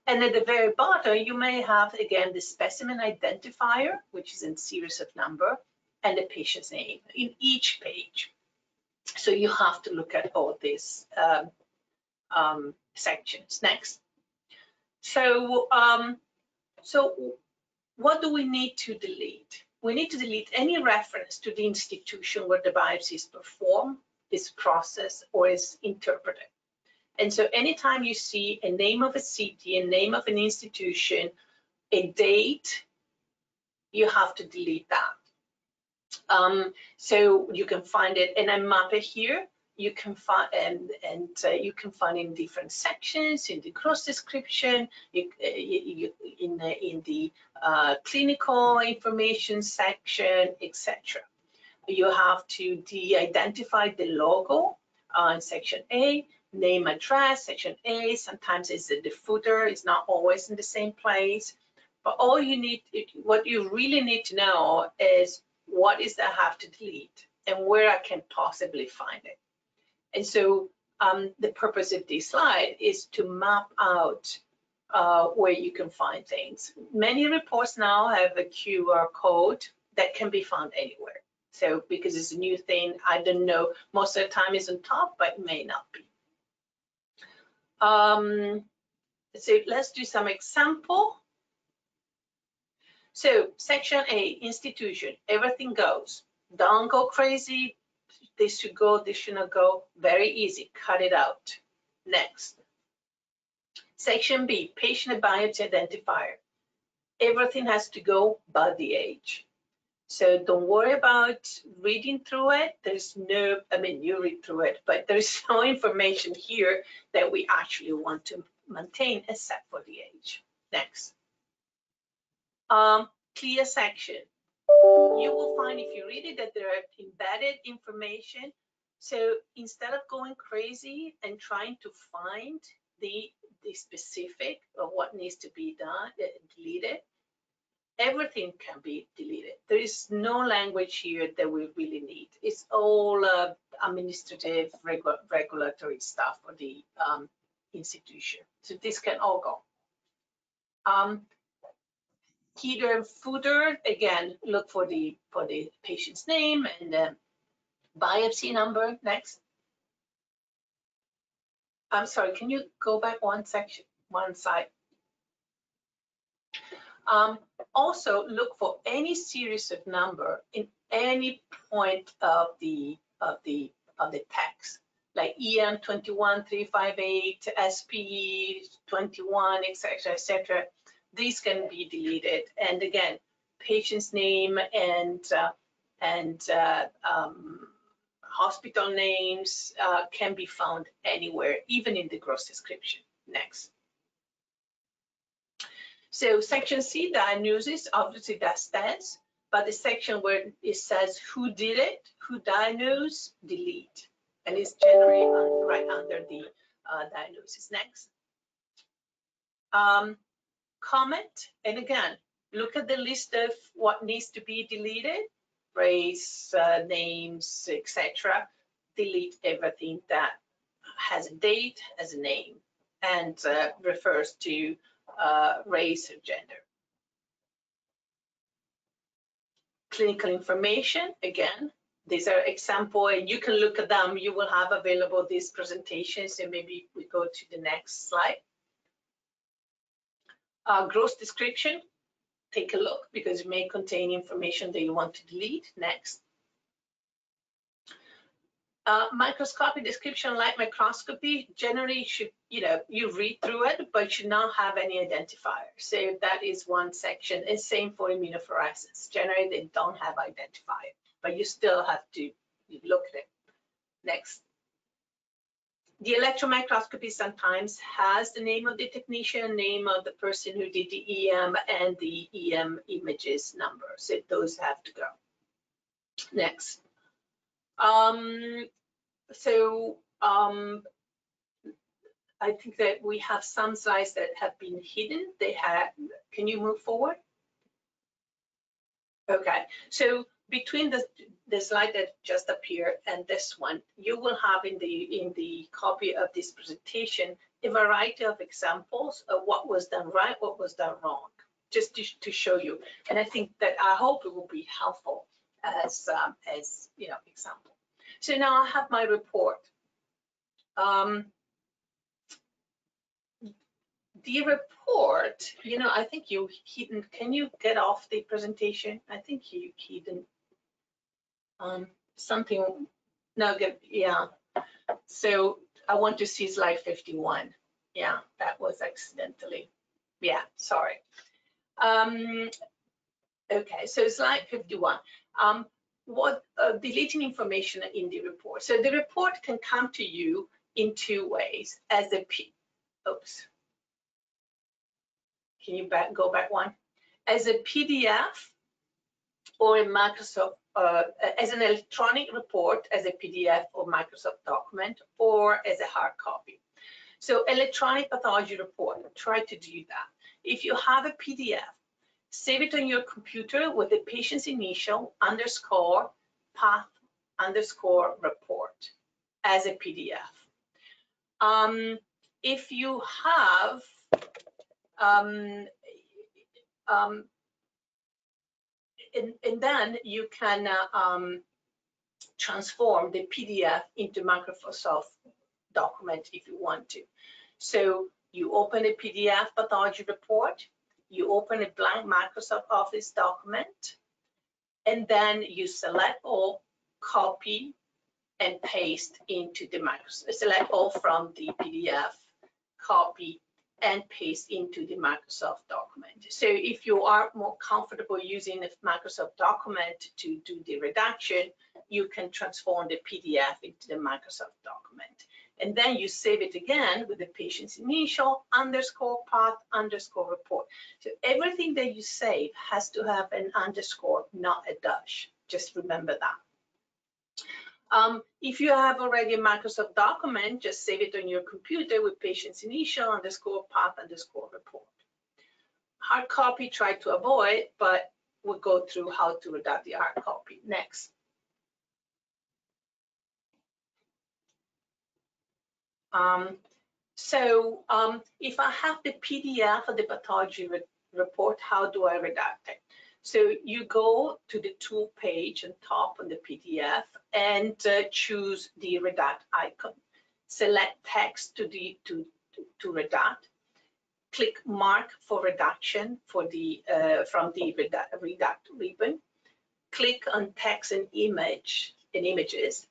And at the very bottom, you may have, again, the specimen identifier, which is in series of number, and the patient's name in each page. So you have to look at all these sections. Next. So, what do we need to delete? We need to delete any reference to the institution where the biopsy is performed, is processed, or is interpreted. And so anytime you see a name of a city, a name of an institution, a date, you have to delete that. So you can find it, and I map it here. You can find you can find in different sections, in the gross description, in the clinical information section, etc. You have to de-identify the logo in section A, name, address, section A. Sometimes it's the footer. It's not always in the same place. But all you need, what you really need to know is what is that I have to delete and where I can possibly find it. And so the purpose of this slide is to map out where you can find things. Many reports now have a QR code that can be found anywhere. So because it's a new thing, I don't know, most of the time it's on top, but it may not be. So let's do some example. So section A, institution, everything goes. Don't go crazy. This should go, this should not go. Very easy, cut it out. Next. Section B, patient biopsy identifier. Everything has to go but the age. So don't worry about reading through it. There's no, I mean, you read through it, but there's no information here that we actually want to maintain except for the age. Next. Clear section. You will find if you read it that there are embedded information. So instead of going crazy and trying to find the specific of what needs to be done, deleted, everything can be deleted. There is no language here that we really need. It's all administrative, regulatory stuff for the institution. So this can all go. Header and footer, again, look for the patient's name and the biopsy number. Next. I'm sorry, can you go back one section, one slide? Also look for any series of number in any point of the text, like EM 21358, SPE 21, etc., etc. These can be deleted, and again, patient's name and hospital names can be found anywhere, even in the gross description. Next. So section C, diagnosis, obviously that stands, but the section where it says who did it, who diagnosed, delete, and it's generally right under the diagnosis. Next. Comment, and again, look at the list of what needs to be deleted, race, names, etc. Delete everything that has a date, has a name, and refers to race or gender. Clinical information, again, these are example, and you can look at them. You will have available these presentations, and maybe we go to the next slide. Gross description, take a look because it may contain information that you want to delete. Next. Microscopic description like microscopy generally should, you read through it, but should not have any identifier. So that is one section. It's same for immunofluorescence. Generally, they don't have identifier, but you still have to look at it. Next. The electron microscopy sometimes has the name of the technician, name of the person who did the EM, and the EM images number. So those have to go. Next. I think that we have some slides that have been hidden. Can you move forward? Okay, so between the slide that just appeared and this one, you will have in the copy of this presentation a variety of examples of what was done right, what was done wrong, just to show you. And I think that I hope it will be helpful as example. So now I have my report. The report, I think you hidden. Can you get off the presentation? I think you hidden something. No, yeah. So I want to see slide 51. Yeah, that was accidentally. Yeah, sorry. Okay, so slide 51. Deleting information in the report. So the report can come to you in two ways. As a oops. Can you go back one? As a PDF or a Microsoft, as an electronic report, as a PDF or Microsoft document, or as a hard copy. So electronic pathology report, try to do that. If you have a PDF, save it on your computer with the patient's initial _ path _ report as a PDF. If you have and then you can transform the PDF into Microsoft document if you want to. So you open a PDF pathology report, you open a blank Microsoft Office document, and then you select all, copy, and paste into the Microsoft. Select all from the PDF, copy, and paste into the Microsoft document. So if you are more comfortable using a Microsoft document to do the redaction, you can transform the PDF into the Microsoft document. And then you save it again with the patient's initial _ path _ report. So everything that you save has to have an underscore, not a dash. Just remember that. If you have already a Microsoft document, just save it on your computer with patient's initial _ path _ report. Hard copy, try to avoid, but we'll go through how to redact the hard copy next. If I have the PDF of the pathology report, how do I redact it? So you go to the tool page on top on the PDF and choose the redact icon. Select text to redact. Click mark for redaction for the from the redact ribbon. Click on text and images.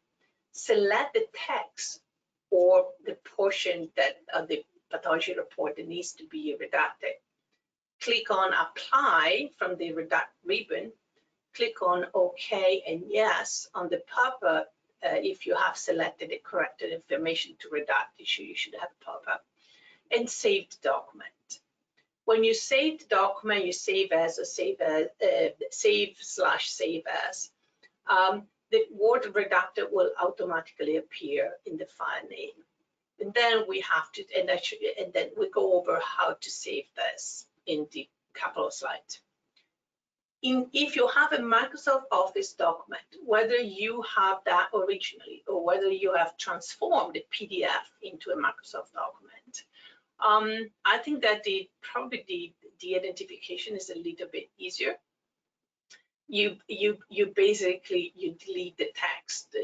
Select the text or the portion that of the pathology report that needs to be redacted. Click on apply from the redact ribbon. Click on OK and yes on the pop-up if you have selected the corrected information to redact. You should have a pop-up. And save the document. When you save the document, you save as or save as, save/save as. The word redacted will automatically appear in the file name. And then we have to, and then we go over how to save this in the couple of slides. If you have a Microsoft Office document, whether you have that originally or whether you have transformed the PDF into a Microsoft document, I think that probably the identification is a little bit easier. You basically delete the text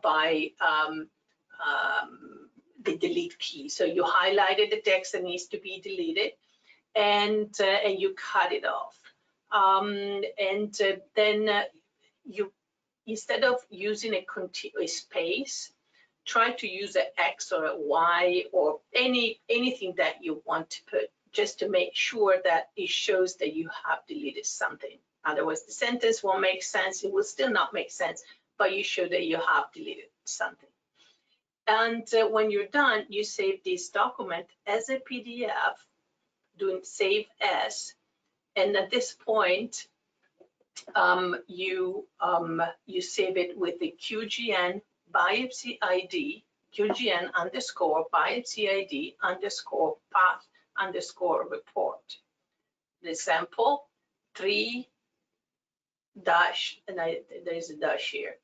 by the delete key. So you highlighted the text that needs to be deleted, and you cut it off. Then you instead of using a space, try to use an X or a Y or anything that you want to put, just to make sure that it shows that you have deleted something. Otherwise, the sentence won't make sense. It will still not make sense, but you show that you have deleted something. And when you're done, you save this document as a PDF, doing Save As. And at this point, you save it with the CureGN biopsy ID, CureGN _ biopsy ID _ path _ report. The sample 3 dash, and there's a dash here,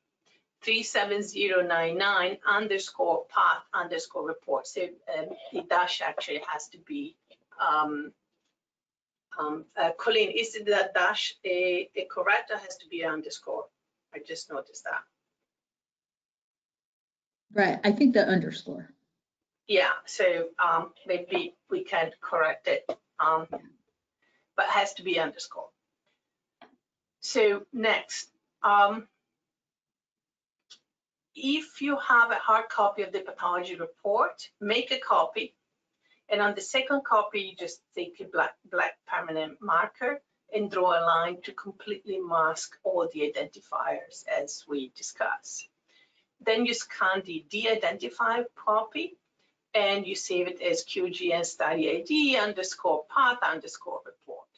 37099 _ path _ report. So the dash actually has to be Colleen, is the dash a correct or has to be an underscore? I just noticed that. Right, I think the underscore. Yeah, so maybe we can correct it, but it has to be underscore. So next, if you have a hard copy of the pathology report, make a copy. And on the second copy, you just take a black permanent marker and draw a line to completely mask all the identifiers as we discussed. Then you scan the de-identified copy and you save it as CureGN study ID _ path _ report.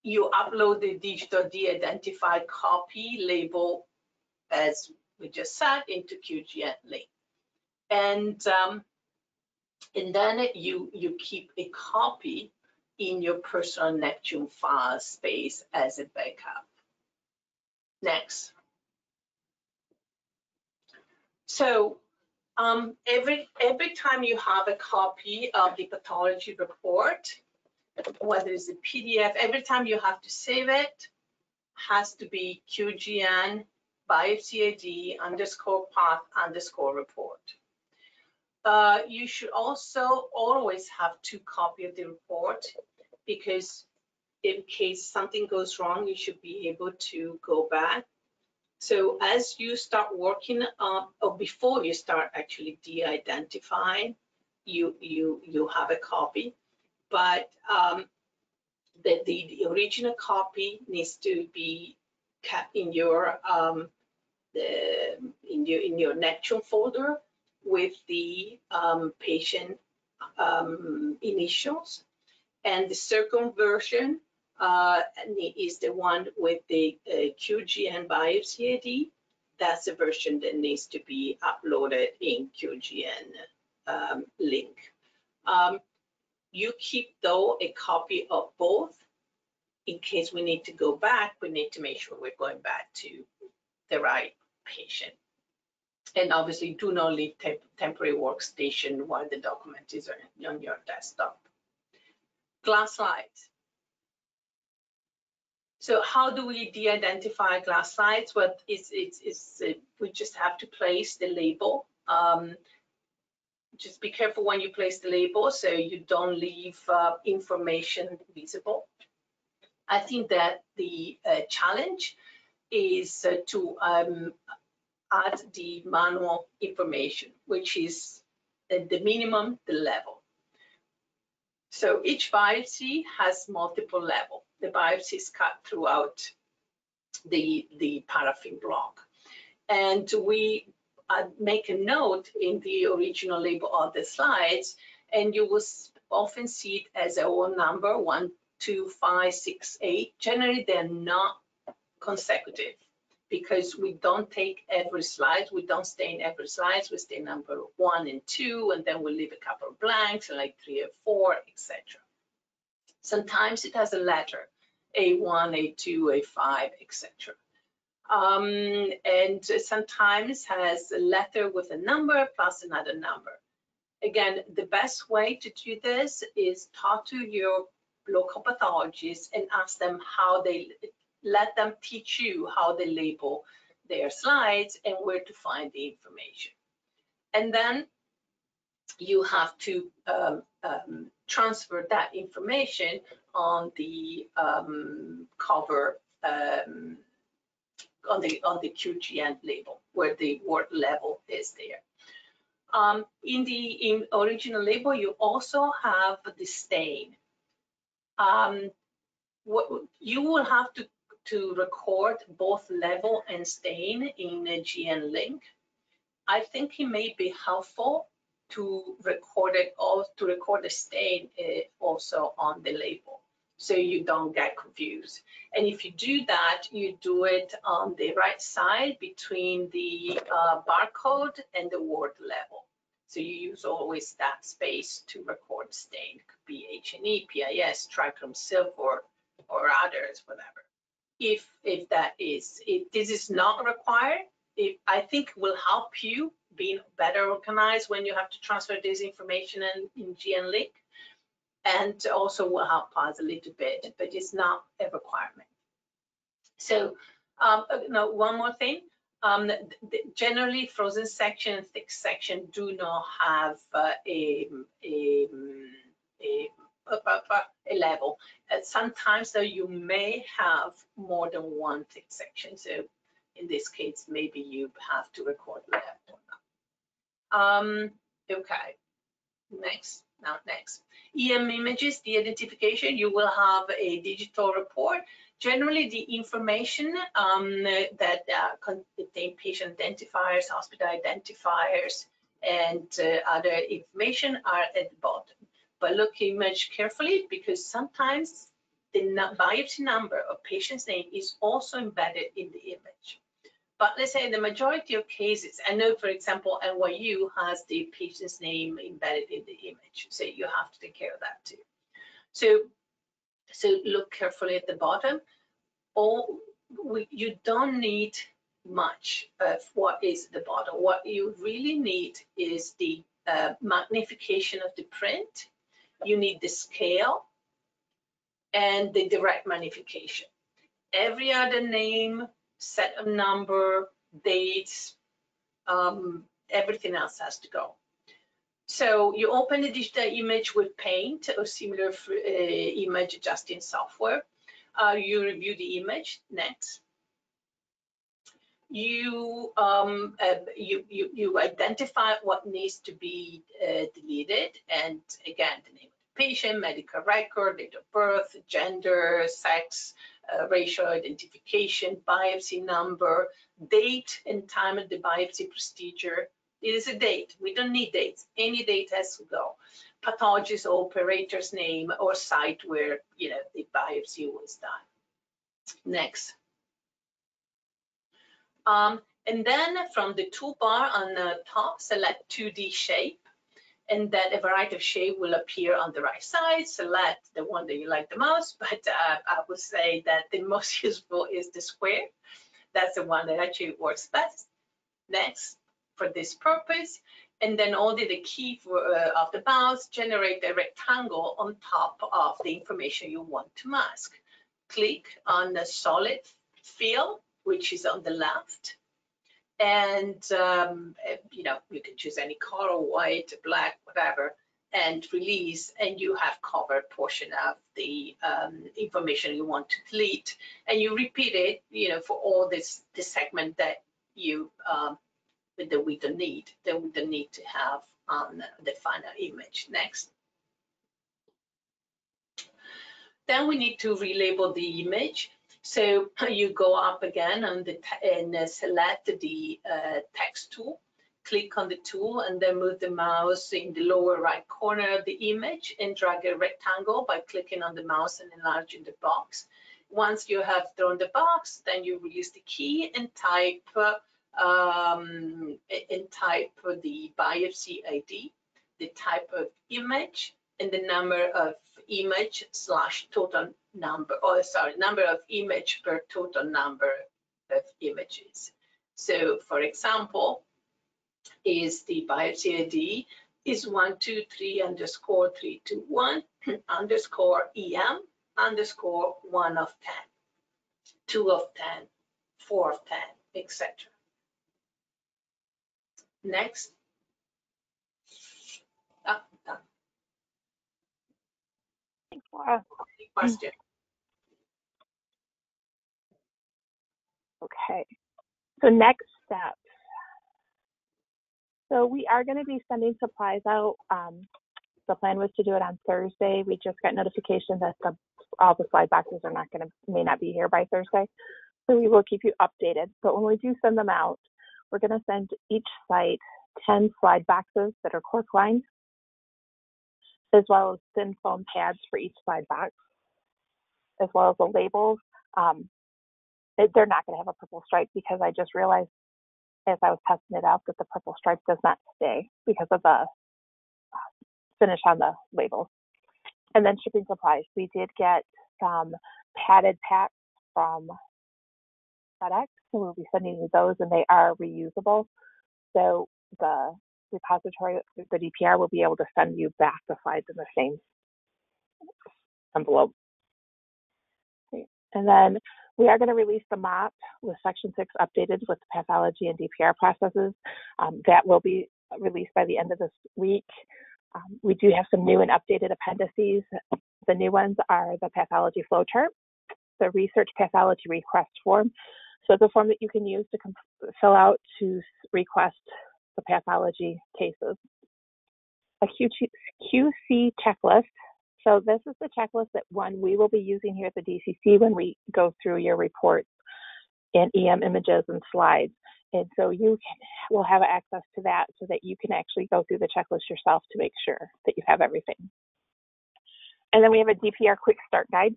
You upload the digital de-identified copy label, as we just said, into CureGN link. And then you keep a copy in your personal Neptune file space as a backup. Next. So every time you have a copy of the pathology report, whether it's a PDF, every time you have to save it, has to be CureGN biopsy ID _ path _ report. You should also always have 2 copies of the report, because in case something goes wrong, you should be able to go back. So as you start working or before you start actually de-identifying, you have a copy, but the original copy needs to be kept in your Neptune folder with the patient initials, and the second version is the one with the CureGN biopsy ID. That's the version that needs to be uploaded in CureGN link. You keep though a copy of both in case we need to go back. We need to make sure we're going back to the right patient. And obviously do not leave temporary workstation while the document is on your desktop. Glass slides. So how do we de-identify glass slides? Well, we just have to place the label. Just be careful when you place the label so you don't leave information visible. I think that the challenge is to add the manual information, which is the minimum, the level. So each biopsy has multiple levels. The biopsy is cut throughout the paraffin block. And we make a note in the original label of the slides, and you will often see it as a whole number, 1, 2, 5, 6, 8. Generally, they're not consecutive, because we don't take every slide, we don't stay in every slide, we stay number 1 and 2, and then we leave a couple of blanks, like 3 or 4, etc. Sometimes it has a letter, A1, A2, A5, etc. And sometimes has a letter with a number plus another number. Again, the best way to do this is talk to your local pathologist and ask them how they, let them teach you how they label their slides and where to find the information. And then you have to transfer that information on the cover on the CureGN label where the word level is there. In the original label, you also have the stain. What you will have to record both level and stain in a GN link. I think it may be helpful to record it, or to record the stain also on the label, so you don't get confused. And if you do that, you do it on the right side between the barcode and the word level. So you use always that space to record stain. It could be H&E, PIS, trichrome silver, or others, whatever. If this is not required, I think will help you being better organized when you have to transfer this information in GN link, and also will help us a little bit, but it's not a requirement. So no, one more thing. Generally, frozen section and thick section do not have a level. Sometimes though, you may have more than one thick section. So in this case, maybe you have to record level. Okay, next. EM images, the identification, you will have a digital report. Generally, the information that contain patient identifiers, hospital identifiers, and other information are at the bottom. But look image carefully, because sometimes the biopsy number or patient's name is also embedded in the image. But let's say the majority of cases, I know, for example, NYU has the patient's name embedded in the image, so you have to take care of that too. So look carefully at the bottom. You don't need much of what is at the bottom. What you really need is the magnification of the print. You need the scale and the direct magnification. Every other name, set of number, dates, everything else has to go. So you open the digital image with Paint or similar image adjusting software. You review the image. Next. You identify what needs to be deleted, and again, the name of the patient, medical record, date of birth, gender, sex, racial identification, biopsy number, date and time of the biopsy procedure. It is a date. We don't need dates. Any date has to go. Pathologist or operator's name or site where the biopsy was done. Next. And then from the toolbar on the top, select 2D shape, and then a variety of shape will appear on the right side. Select the one that you like the most, but I would say that the most useful is the square. That's the one that actually works best. Next, for this purpose, and then only the key of the mouse generate a rectangle on top of the information you want to mask. Click on the solid fill, which is on the left, and you can choose any color, white, black, whatever, and release, and you have covered portion of the information you want to delete, and you repeat it, for all the segment that you that we don't need to have on the final image. Next. Then we need to relabel the image. So you go up again on and select the text tool, click on the tool, and then move the mouse in the lower right corner of the image and drag a rectangle by clicking on the mouse and enlarging the box. Once you have drawn the box, then you release the key and type the biopsy ID, the type of image, and the number of image / total number, number of image per total number of images. So for example, is the biopsy ID is 123_321 _EM _1 of 10, 2 of 10, 4 of 10, etc. Next. Done. Thanks, Laura. Question. Okay. So next steps. So we are going to be sending supplies out. The plan was to do it on Thursday. We just got notification that all the slide boxes are may not be here by Thursday. So we will keep you updated. But when we do send them out, we're going to send each site 10 slide boxes that are cork lined, as well as thin foam pads for each slide box, as well as the labels. They're not going to have a purple stripe because I just realized as I was testing it out that the purple stripe does not stay because of the finish on the labels. And then shipping supplies. We did get some padded packs from FedEx, so we'll be sending you those, and they are reusable. So the repository, the DPR, will be able to send you back the slides in the same envelope. And then we are going to release the MOP with Section 6 updated with the pathology and DPR processes. That will be released by the end of this week. We do have some new and updated appendices. The new ones are the pathology flowchart, the research pathology request form. So the form that you can use to fill out to request the pathology cases. A QC checklist. So this is the checklist that we will be using here at the DCC when we go through your reports and EM images and slides. And so you will have access to that so that you can actually go through the checklist yourself to make sure that you have everything. And then we have a DPR quick start guide,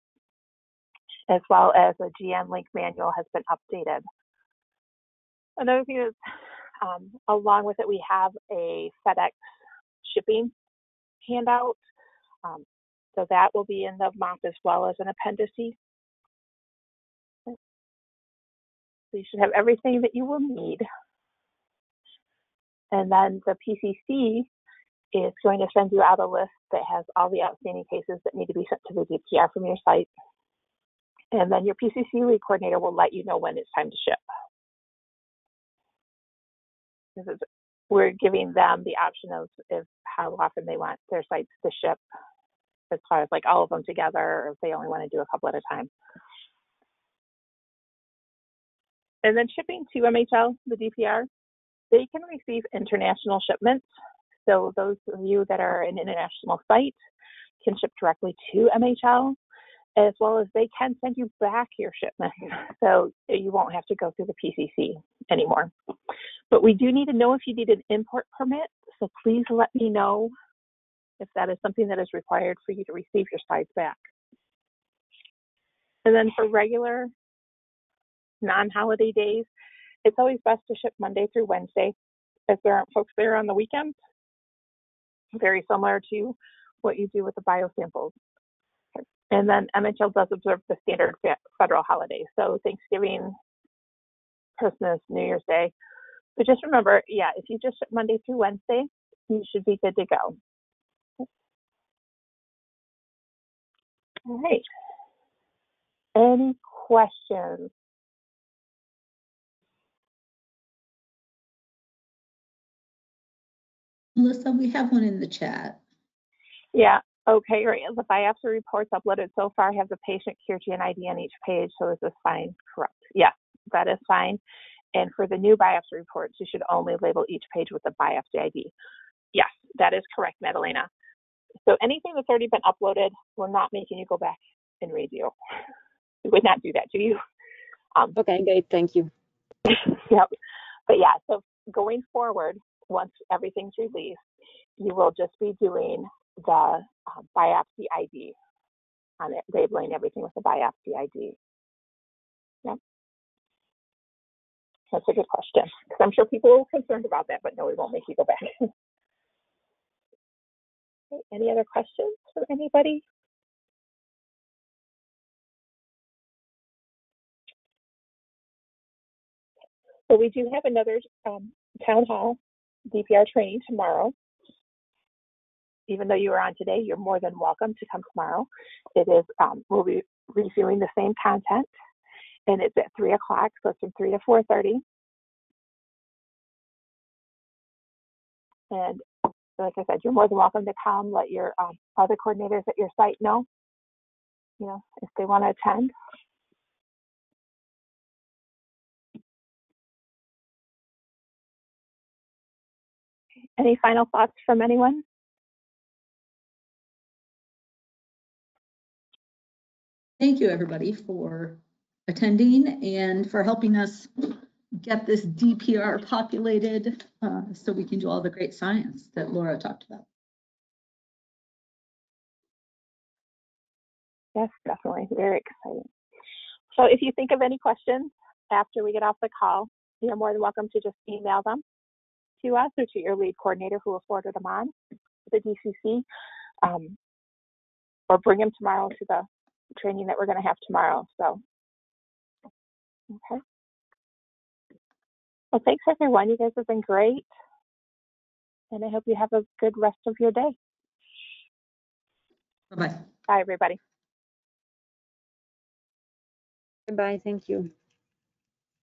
as well as a GN link manual has been updated. Another thing is, along with it, we have a FedEx shipping handout. So that will be in the MOP as well as an appendice. So you should have everything that you will need. And then the PCC is going to send you out a list that has all the outstanding cases that need to be sent to the DPR from your site. And then your PCC lead coordinator will let you know when it's time to ship. We're giving them the option of how often they want their sites to ship, as far as like all of them together, or if they only want to do a couple at a time. And then shipping to MHL, the DPR, they can receive international shipments. So those of you that are an international site can ship directly to MHL, as well as they can send you back your shipment. So you won't have to go through the PCC anymore. But we do need to know if you need an import permit. So please let me know if that is something that is required for you to receive your slides back. And then for regular non-holiday days, it's always best to ship Monday through Wednesday, as there aren't folks there on the weekends. Very similar to what you do with the biosamples. And then MHL does observe the standard federal holidays, so Thanksgiving, Christmas, New Year's Day. But just remember, yeah, if you just ship Monday through Wednesday, you should be good to go. All right. Any questions? Melissa, we have one in the chat. Yeah, okay, right. The biopsy reports uploaded so far have the patient CureGN ID on each page, so is this fine? Correct. Yes, that is fine. And for the new biopsy reports, you should only label each page with the biopsy ID. Yes, that is correct, Madalena. So anything that's already been uploaded, we're not making you go back and review. We would not do that to you. Okay, great. Thank you. Yep. But yeah, so going forward, once everything's released, you will just be doing the biopsy ID on it, labeling everything with the biopsy ID. Yep. That's a good question, because I'm sure people are concerned about that, but no, we won't make you go back. Okay, any other questions from anybody? So we do have another town hall DPR training tomorrow. Even though you were on today, you're more than welcome to come tomorrow. It is, we'll be reviewing the same content, and it's at 3 o'clock, so it's from 3 to 4:30. And like I said, you're more than welcome to come. Let your other coordinators at your site know, if they want to attend. Any final thoughts from anyone? Thank you, everybody, for attending and for helping us get this DPR populated so we can do all the great science that Laura talked about. Yes, definitely. Very exciting. So if you think of any questions after we get off the call, you're more than welcome to just email them to us or to your lead coordinator who will forward them on to the DCC, or bring them tomorrow to the training that we're going to have tomorrow. So, okay. Well, thanks everyone. You guys have been great. And I hope you have a good rest of your day. Bye-bye. Bye, everybody. Bye. Thank you.